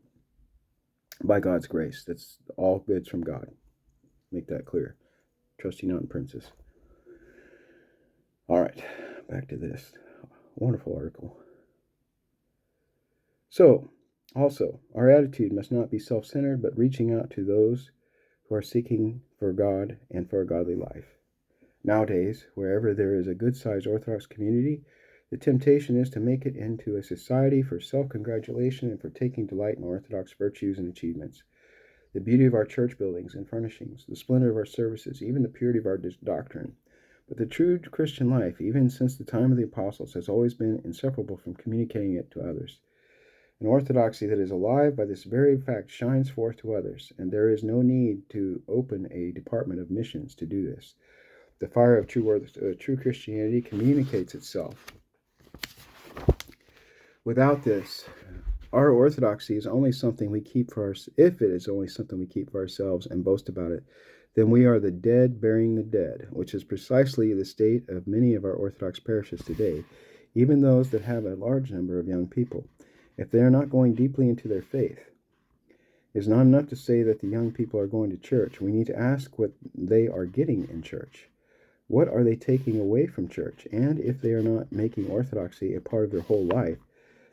By God's grace, that's all goods from God. Make that clear. Trust ye not in princes. All right, back to this wonderful article. So, also, our attitude must not be self-centered, but reaching out to those who are seeking for God and for a godly life. Nowadays, wherever there is a good-sized Orthodox community, the temptation is to make it into a society for self-congratulation and for taking delight in Orthodox virtues and achievements. The beauty of our church buildings and furnishings, the splendor of our services, even the purity of our doctrine. But the true Christian life, even since the time of the apostles, has always been inseparable from communicating it to others. An orthodoxy that is alive by this very fact shines forth to others, and there is no need to open a department of missions to do this. The fire of true Christianity communicates itself. Without this, our orthodoxy is only something we keep for ourselves. If it is only something we keep for ourselves and boast about it, then we are the dead burying the dead, which is precisely the state of many of our Orthodox parishes today, even those that have a large number of young people. If they are not going deeply into their faith, it is not enough to say that the young people are going to church. We need to ask what they are getting in church. What are they taking away from church? And if they are not making orthodoxy a part of their whole life,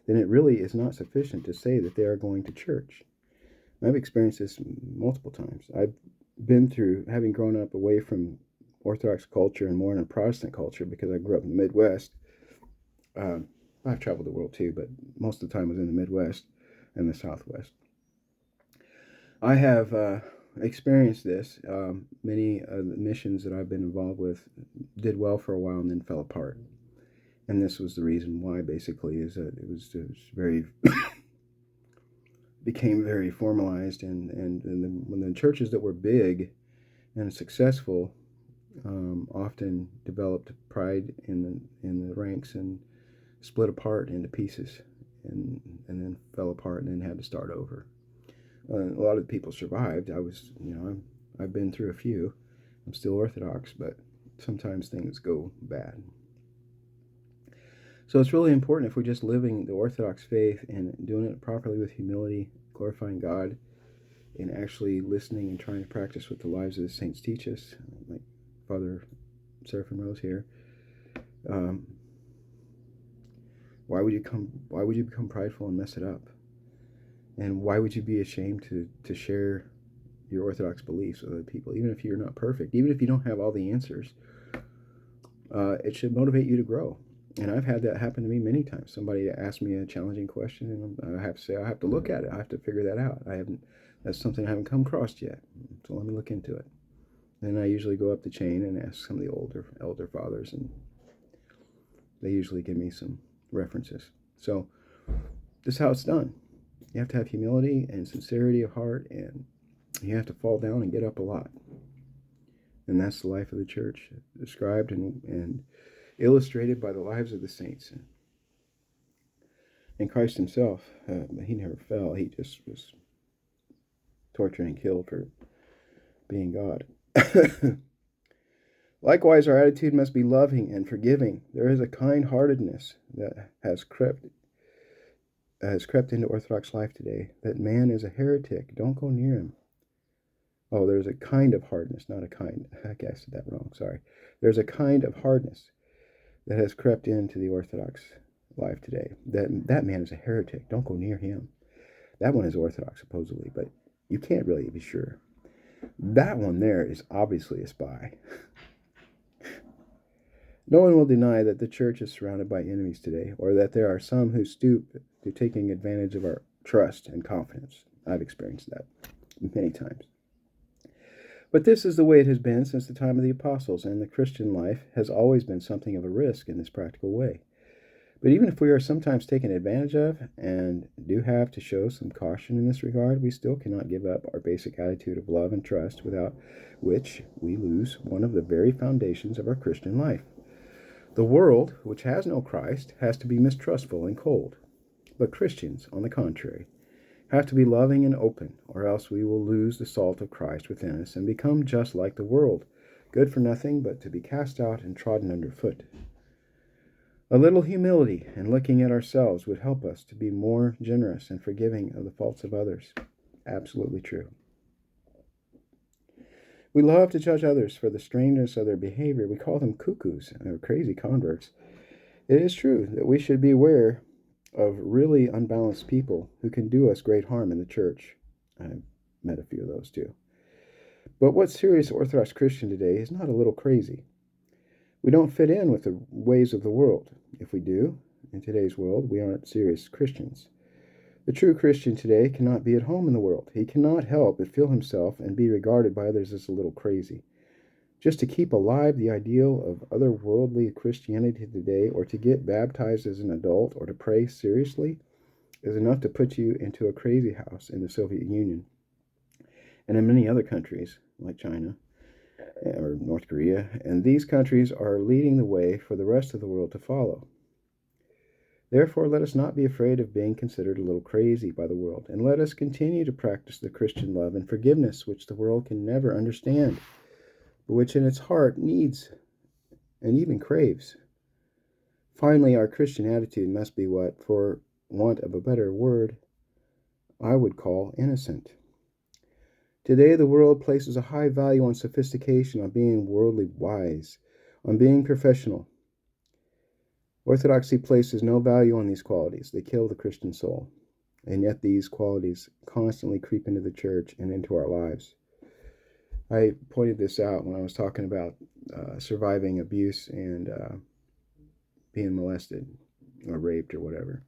then it really is not sufficient to say that they are going to church. I've experienced this multiple times. I've been through, having grown up away from Orthodox culture and more in a Protestant culture because I grew up in the Midwest. I've traveled the world too, but most of the time I was in the Midwest and the Southwest. I have experienced this. Many of the missions that I've been involved with did well for a while and then fell apart. And this was the reason why, basically, is that it was very became very formalized, and when the churches that were big and successful often developed pride in the ranks and split apart into pieces, and then fell apart and then had to start over. A lot of the people survived. I've been through a few. I'm still Orthodox, but sometimes things go bad. So it's really important, if we're just living the Orthodox faith and doing it properly with humility, glorifying God, and actually listening and trying to practice what the lives of the saints teach us, like Father Seraphim Rose here. Why would you become prideful and mess it up? And why would you be ashamed to share your Orthodox beliefs with other people, even if you're not perfect, even if you don't have all the answers? It should motivate you to grow. And I've had that happen to me many times. Somebody asked me a challenging question, and I have to say, I have to look at it. I have to figure that out. That's something I haven't come across yet. So let me look into it. Then I usually go up the chain and ask some of the elder fathers, and they usually give me some references. So this is how it's done. You have to have humility and sincerity of heart, and you have to fall down and get up a lot. And that's the life of the church, described and illustrated by the lives of the saints. And Christ himself, he never fell. He just was tortured and killed for being God. Likewise, our attitude must be loving and forgiving. There is a kind-heartedness that has crept into Orthodox life today. That man is a heretic. Don't go near him. Oh, there's a kind of hardness, not a kind. I guess I said that wrong. Sorry. There's a kind of hardness that has crept into the Orthodox life today. That man is a heretic. Don't go near him. That one is Orthodox, supposedly, but you can't really be sure. That one there is obviously a spy. No one will trust and confidence. I've experienced that many times. But this is the way it has been since the time of the apostles, and the Christian life has always been something of a risk in this practical way. But even if we are sometimes taken advantage of and do have to show some caution in this regard, we still cannot give up our basic attitude of love and trust, without which we lose one of the very foundations of our Christian life. The world, which has no Christ, has to be mistrustful and cold. But Christians, on the contrary, have to be loving and open, or else we will lose the salt of Christ within us and become just like the world, good for nothing but to be cast out and trodden underfoot. A little humility and looking at ourselves would help us to be more generous and forgiving of the faults of others. Absolutely true. We love to judge others for the strangeness of their behavior. We call them cuckoos or crazy converts. It is true that we should be aware of really unbalanced people who can do us great harm in the church. I've met a few of those too. But what serious Orthodox Christian today is not a little crazy. We don't fit in with the ways of the world. If we do, in today's world, we aren't serious Christians. The true Christian today cannot be at home in the world. He cannot help but feel himself and be regarded by others as a little crazy. Just to keep alive the ideal of otherworldly Christianity today, or to get baptized as an adult, or to pray seriously, is enough to put you into a crazy house in the Soviet Union. And in many other countries, like China or North Korea, and these countries are leading the way for the rest of the world to follow. Therefore, let us not be afraid of being considered a little crazy by the world, and let us continue to practice the Christian love and forgiveness which the world can never understand, but which in its heart needs and even craves. Finally, our Christian attitude must be what, for want of a better word, I would call innocent. Today, the world places a high value on sophistication, on being worldly wise, on being professional. Orthodoxy places no value on these qualities. They kill the Christian soul. And yet these qualities constantly creep into the church and into our lives. I pointed this out when I was talking about surviving abuse and being molested or raped or whatever.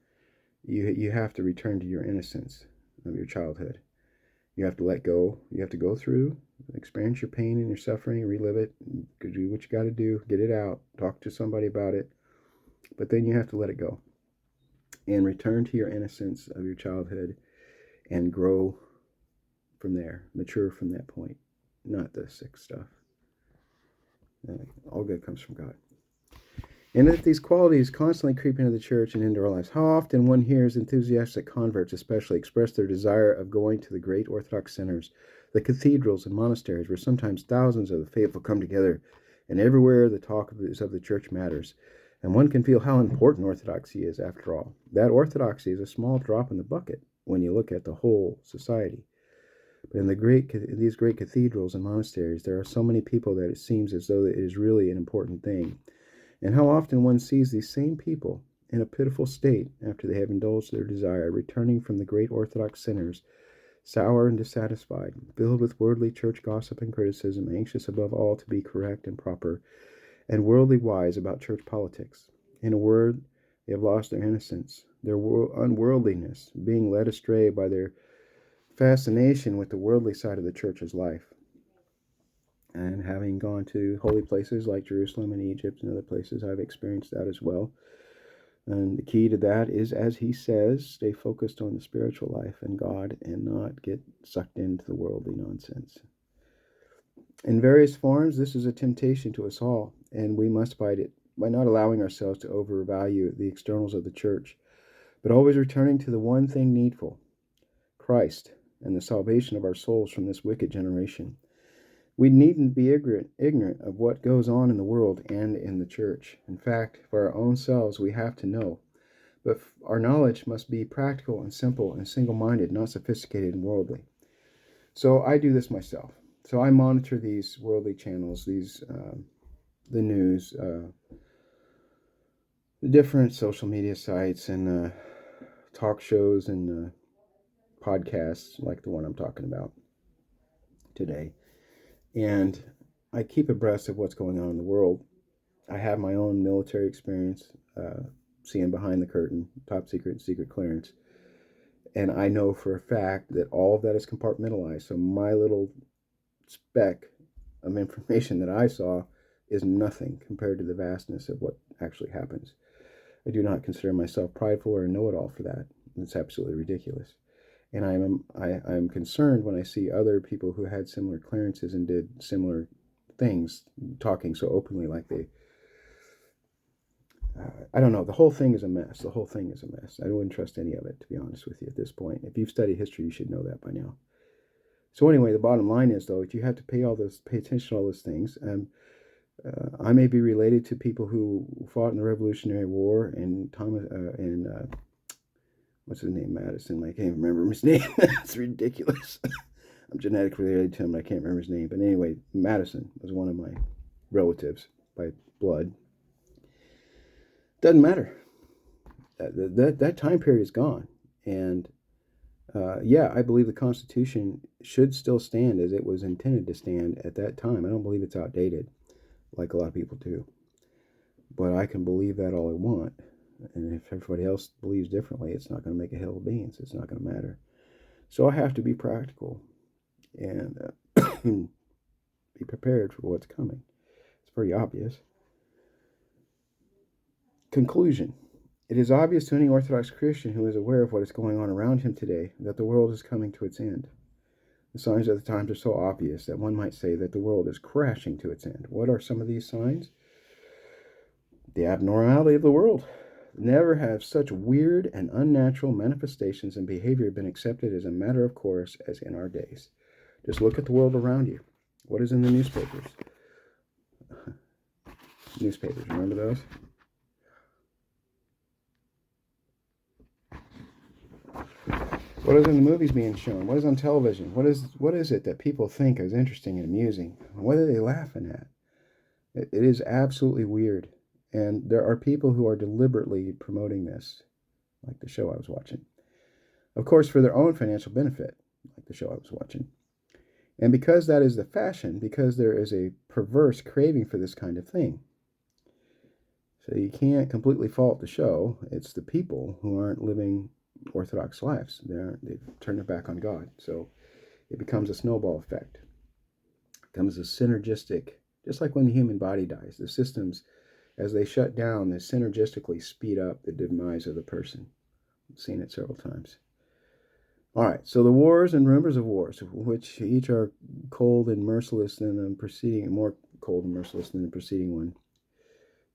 You have to return to your innocence of your childhood. You have to let go. You have to go through, experience your pain and your suffering, relive it, do what you got to do, get it out, talk to somebody about it. But then you have to let it go and return to your innocence of your childhood and grow from there, mature from that point, not the sick stuff. All good comes from God. And that these qualities constantly creep into the church and into our lives. How often one hears enthusiastic converts especially express their desire of going to the great Orthodox centers, the cathedrals and monasteries, where sometimes thousands of the faithful come together, and everywhere the talk is of the church matters. And one can feel how important orthodoxy is after all. That orthodoxy is a small drop in the bucket when you look at the whole society. But in these great cathedrals and monasteries, there are so many people that it seems as though it is really an important thing. And how often one sees these same people in a pitiful state after they have indulged their desire, returning from the great Orthodox centers, sour and dissatisfied, filled with worldly church gossip and criticism, anxious above all to be correct and proper, and worldly wise about church politics. In a word, they have lost their innocence, their unworldliness, being led astray by their fascination with the worldly side of the church's life. And having gone to holy places like Jerusalem and Egypt and other places, I've experienced that as well. And the key to that is, as he says, stay focused on the spiritual life and God and not get sucked into the worldly nonsense. In various forms, this is a temptation to us all, and we must fight it by not allowing ourselves to overvalue the externals of the church, but always returning to the one thing needful, Christ, and the salvation of our souls from this wicked generation. We needn't be ignorant of what goes on in the world and in the church. In fact, for our own selves, we have to know. But our knowledge must be practical and simple and single-minded, not sophisticated and worldly. So I do this myself. So I monitor these worldly channels, the news, the different social media sites and talk shows and podcasts like the one I'm talking about today. And I keep abreast of what's going on in the world. I have my own military experience, seeing behind the curtain, top secret, secret clearance. And I know for a fact that all of that is compartmentalized. So my little speck of information that I saw is nothing compared to the vastness of what actually happens. I do not consider myself prideful or a know-it-all for that. It's absolutely ridiculous. And I'm concerned when I see other people who had similar clearances and did similar things talking so openly like they I don't know. The whole thing is a mess. The whole thing is a mess. I wouldn't trust any of it, to be honest with you, at this point. If you've studied history, you should know that by now. So anyway, the bottom line is, though, you have to pay attention to all those things. I may be related to people who fought in the Revolutionary War, and what's his name, Madison. I can't remember his name. It's ridiculous. I'm genetically related to him. I can't remember his name, but anyway, Madison was one of my relatives by blood. Doesn't matter. That time period is gone, and yeah, I believe the Constitution should still stand as it was intended to stand at that time. I don't believe it's outdated, like a lot of people do. But I can believe that all I want, and if everybody else believes differently, it's not going to make a hill of beans. It's not going to matter. So I have to be practical and be prepared for what's coming. It's pretty obvious. Conclusion. It is obvious to any Orthodox Christian who is aware of what is going on around him today that the world is coming to its end. The signs of the times are so obvious that one might say that the world is crashing to its end. What are some of these signs? The abnormality of the world. Never have such weird and unnatural manifestations and behavior been accepted as a matter of course as in our days. Just look at the world around you. What is in the newspapers? Newspapers, remember those? What is in the movies being shown? What is on television? What is it that people think is interesting and amusing? What are they laughing at? It is absolutely weird. And there are people who are deliberately promoting this, like the show I was watching. Of course, for their own financial benefit, like the show I was watching. And because that is the fashion, because there is a perverse craving for this kind of thing. So you can't completely fault the show. It's the people who aren't living Orthodox lives. They've turned their back on God. So it becomes a snowball effect. It becomes a synergistic, just like when the human body dies. The systems, as they shut down, they synergistically speed up the demise of the person. I've seen it several times. All right, so the wars and rumors of wars, which each are cold and merciless than the preceding, more cold and merciless than the preceding one.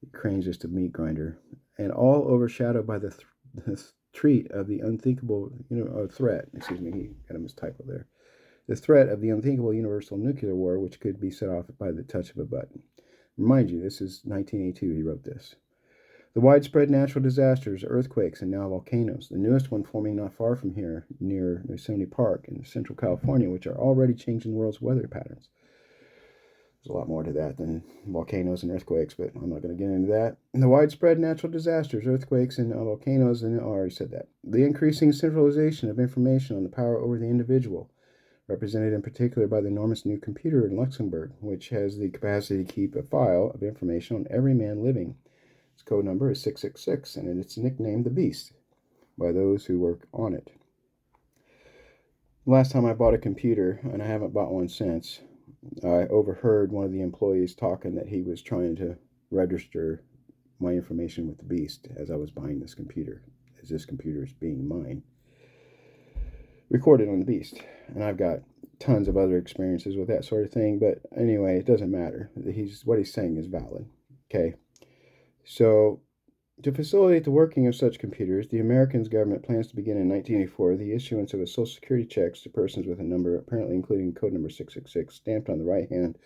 Ukraine's just a meat grinder, and all overshadowed by the threat of the unthinkable, threat. Excuse me, he got a mistypo there. The threat of the unthinkable universal nuclear war, which could be set off by the touch of a button. Remind you, this is 1982. He wrote this. The widespread natural disasters, earthquakes, and now volcanoes. The newest one forming not far from here, near Yosemite Park in Central California, which are already changing the world's weather patterns. There's a lot more to that than volcanoes and earthquakes, but I'm not going to get into that. And the widespread natural disasters, earthquakes, and volcanoes, and I already said that. The increasing centralization of information on the power over the individual, represented in particular by the enormous new computer in Luxembourg, which has the capacity to keep a file of information on every man living. Its code number is 666, and it's nicknamed the Beast by those who work on it. Last time I bought a computer, and I haven't bought one since, I overheard one of the employees talking that he was trying to register my information with the Beast as I was buying this computer, as this computer is being mine, recorded on the Beast. And I've got tons of other experiences with that sort of thing, but anyway, it doesn't matter. What he's saying is valid. Okay, so to facilitate the working of such computers, the American government plans to begin in 1984 the issuance of a Social Security checks to persons with a number, apparently including code number 666, stamped on the right hand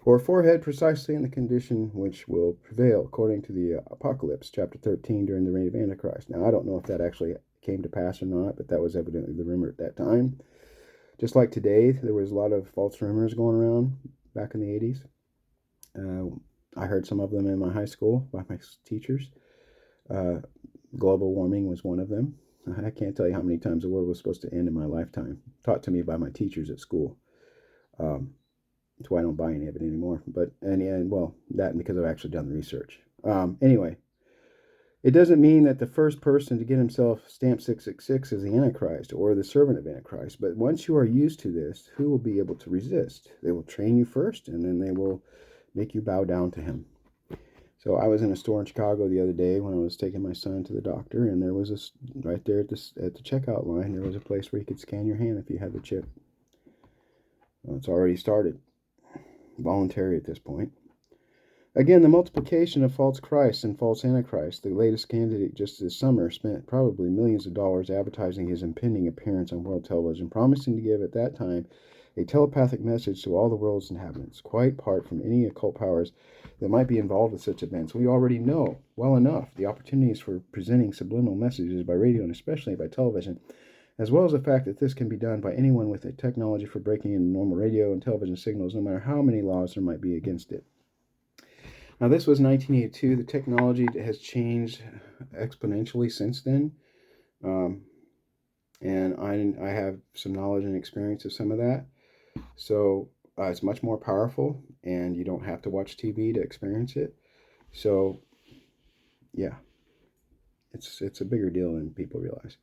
or forehead precisely in the condition which will prevail, according to the Apocalypse, chapter 13, during the reign of Antichrist. Now, I don't know if that actually came to pass or not, but that was evidently the rumor at that time. Just like today, there was a lot of false rumors going around back in the 80s. I heard some of them in my high school by my teachers. Global warming was one of them. I can't tell you how many times the world was supposed to end in my lifetime, taught to me by my teachers at school. That's why I don't buy any of it anymore. But, well, that and because I've actually done the research. Anyway, It doesn't mean that the first person to get himself stamped 666 is the Antichrist or the servant of Antichrist, but once you are used to this, who will be able to resist? They will train you first, and then they will make you bow down to him. So I was in a store in Chicago the other day when I was taking my son to the doctor, and there was right there at the checkout line, there was a place where you could scan your hand if you had the chip. Well, it's already started, voluntary at this point. Again, the multiplication of false Christs and false Antichrists. The latest candidate just this summer spent probably millions of dollars advertising his impending appearance on world television, promising to give at that time a telepathic message to all the world's inhabitants, quite apart from any occult powers that might be involved with such events. We already know well enough the opportunities for presenting subliminal messages by radio and especially by television, as well as the fact that this can be done by anyone with the technology for breaking into normal radio and television signals, no matter how many laws there might be against it. Now, this was 1982. The technology has changed exponentially since then. And I have some knowledge and experience of some of that. So it's much more powerful, and you don't have to watch TV to experience it. So, yeah, it's a bigger deal than people realize.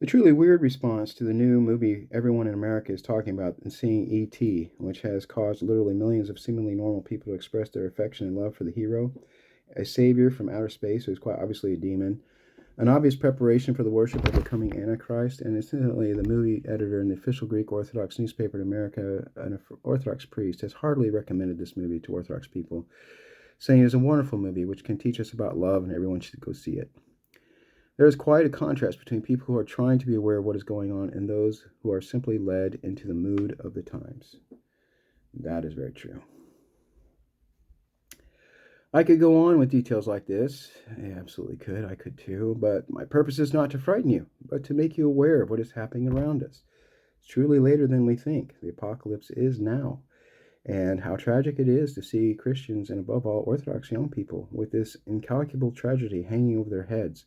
The truly weird response to the new movie everyone in America is talking about and seeing E.T., which has caused literally millions of seemingly normal people to express their affection and love for the hero, a savior from outer space who is quite obviously a demon, an obvious preparation for the worship of the coming Antichrist, and incidentally, the movie editor in the official Greek Orthodox newspaper in America, an Orthodox priest, has heartily recommended this movie to Orthodox people, saying it is a wonderful movie which can teach us about love and everyone should go see it. There is quite a contrast between people who are trying to be aware of what is going on and those who are simply led into the mood of the times. That is very true. I could go on with details like this. I absolutely could. I could too. But my purpose is not to frighten you, but to make you aware of what is happening around us. It's truly later than we think. The apocalypse is now. And how tragic it is to see Christians, and above all, Orthodox young people, with this incalculable tragedy hanging over their heads,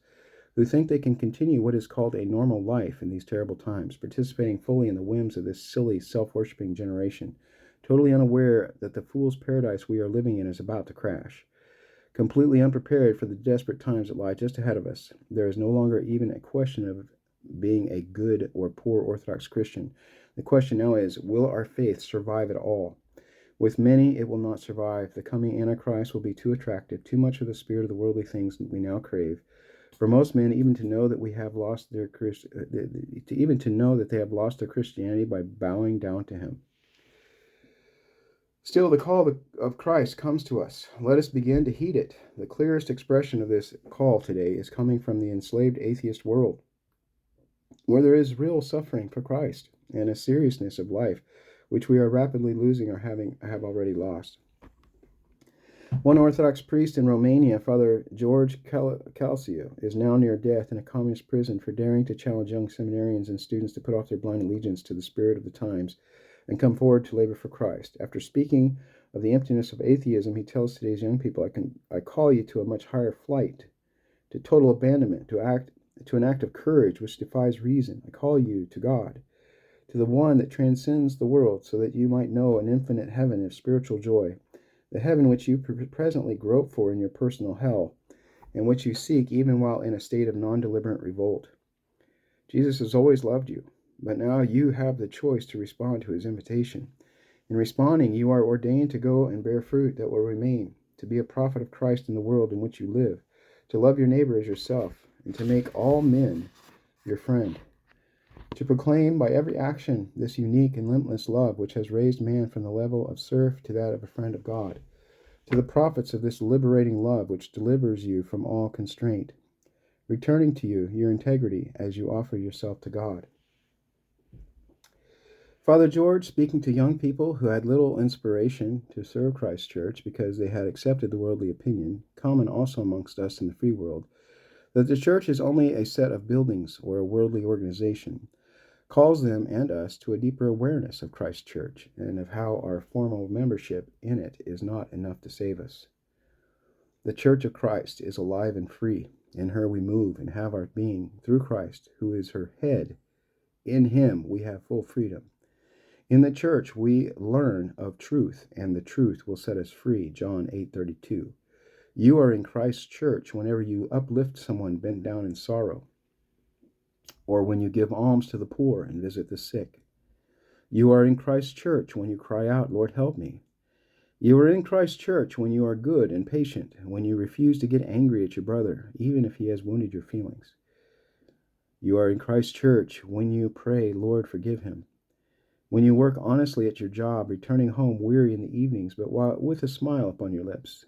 who think they can continue what is called a normal life in these terrible times, participating fully in the whims of this silly, self-worshipping generation, totally unaware that the fool's paradise we are living in is about to crash. Completely unprepared for the desperate times that lie just ahead of us, there is no longer even a question of being a good or poor Orthodox Christian. The question now is, will our faith survive at all? With many, it will not survive. The coming Antichrist will be too attractive, too much of the spirit of the worldly things that we now crave. For most men, even to know that they have lost their Christianity by bowing down to him. Still, the call of Christ comes to us. Let us begin to heed it. The clearest expression of this call today is coming from the enslaved atheist world, where there is real suffering for Christ and a seriousness of life which we are rapidly losing or have already lost. One Orthodox priest in Romania, Father George Calcio, is now near death in a communist prison for daring to challenge young seminarians and students to put off their blind allegiance to the spirit of the times and come forward to labor for Christ. After speaking of the emptiness of atheism, he tells today's young people, I call you to a much higher flight, to total abandonment, to an act of courage which defies reason. I call you to God, to the one that transcends the world, so that you might know an infinite heaven of spiritual joy, the heaven which you presently grope for in your personal hell, and which you seek even while in a state of non-deliberate revolt. Jesus has always loved you, but now you have the choice to respond to his invitation. In responding, you are ordained to go and bear fruit that will remain, to be a prophet of Christ in the world in which you live, to love your neighbor as yourself, and to make all men your friend. To proclaim by every action this unique and limitless love which has raised man from the level of serf to that of a friend of God, to the profits of this liberating love which delivers you from all constraint, returning to you your integrity as you offer yourself to God. Father George, speaking to young people who had little inspiration to serve Christ's church because they had accepted the worldly opinion, common also amongst us in the free world, that the church is only a set of buildings or a worldly organization, calls them and us to a deeper awareness of Christ's church and of how our formal membership in it is not enough to save us. The church of Christ is alive and free. In her we move and have our being through Christ, who is her head. In him we have full freedom. In the church we learn of truth, and the truth will set us free. John 8:32. You are in Christ's church whenever you uplift someone bent down in sorrow, or when you give alms to the poor and visit the sick. You are in Christ's church when you cry out, Lord, help me. You are in Christ's church when you are good and patient, when you refuse to get angry at your brother, even if he has wounded your feelings. You are in Christ's church when you pray, Lord, forgive him. When you work honestly at your job, returning home weary in the evenings, but with a smile upon your lips.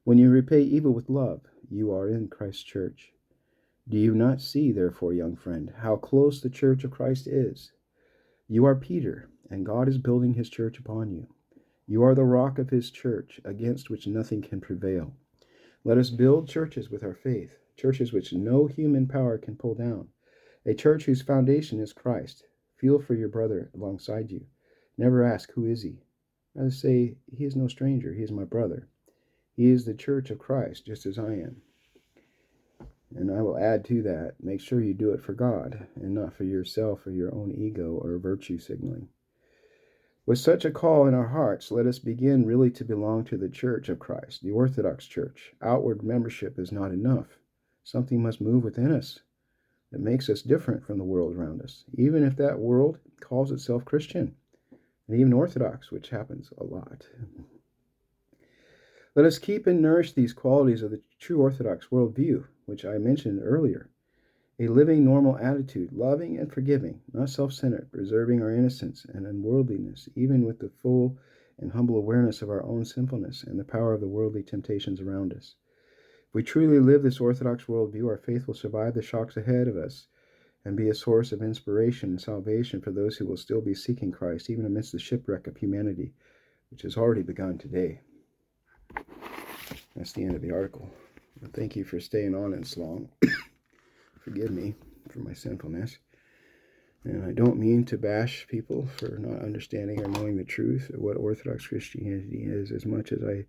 When you repay evil with love, you are in Christ's church. Do you not see, therefore, young friend, how close the church of Christ is? You are Peter, and God is building his church upon you. You are the rock of his church, against which nothing can prevail. Let us build churches with our faith, churches which no human power can pull down, a church whose foundation is Christ. Feel for your brother alongside you. Never ask, who is he? Rather say, he is no stranger, he is my brother. He is the church of Christ, just as I am. And I will add to that, make sure you do it for God, and not for yourself or your own ego or virtue signaling. With such a call in our hearts, let us begin really to belong to the church of Christ, the Orthodox Church. Outward membership is not enough. Something must move within us that makes us different from the world around us, even if that world calls itself Christian, and even Orthodox, which happens a lot. Let us keep and nourish these qualities of the true Orthodox worldview, which I mentioned earlier. A living, normal attitude, loving and forgiving, not self-centered, preserving our innocence and unworldliness, even with the full and humble awareness of our own sinfulness and the power of the worldly temptations around us. If we truly live this Orthodox worldview, our faith will survive the shocks ahead of us and be a source of inspiration and salvation for those who will still be seeking Christ, even amidst the shipwreck of humanity, which has already begun today. That's the end of the article. Thank you for staying on this long. Forgive me for my sinfulness. And I don't mean to bash people for not understanding or knowing the truth of what Orthodox Christianity is, as much as I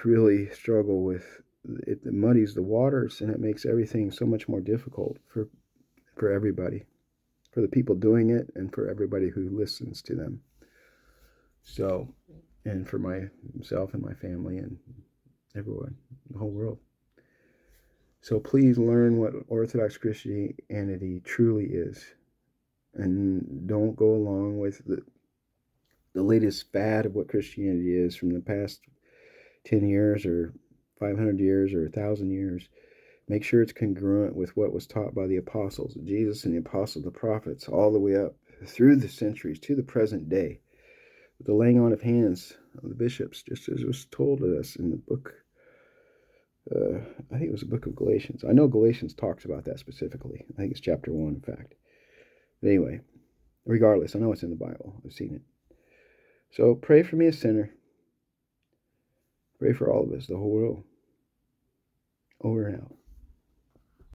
really struggle with it. It muddies the waters, and it makes everything so much more difficult for everybody, for the people doing it, and for everybody who listens to them. So, and for myself and my family and everyone, the whole world. So please learn what Orthodox Christianity truly is, and don't go along with the latest fad of what Christianity is from the past 10 years or 500 years or 1,000 years. Make sure it's congruent with what was taught by the apostles, Jesus and the apostles, the prophets, all the way up through the centuries to the present day, with the laying on of hands of the bishops, just as was told to us in the book. I think it was the book of Galatians. I know Galatians talks about that specifically. I think it's chapter 1, in fact. But anyway, regardless, I know it's in the Bible. I've seen it. So pray for me, a sinner. Pray for all of us, the whole world. Over and out.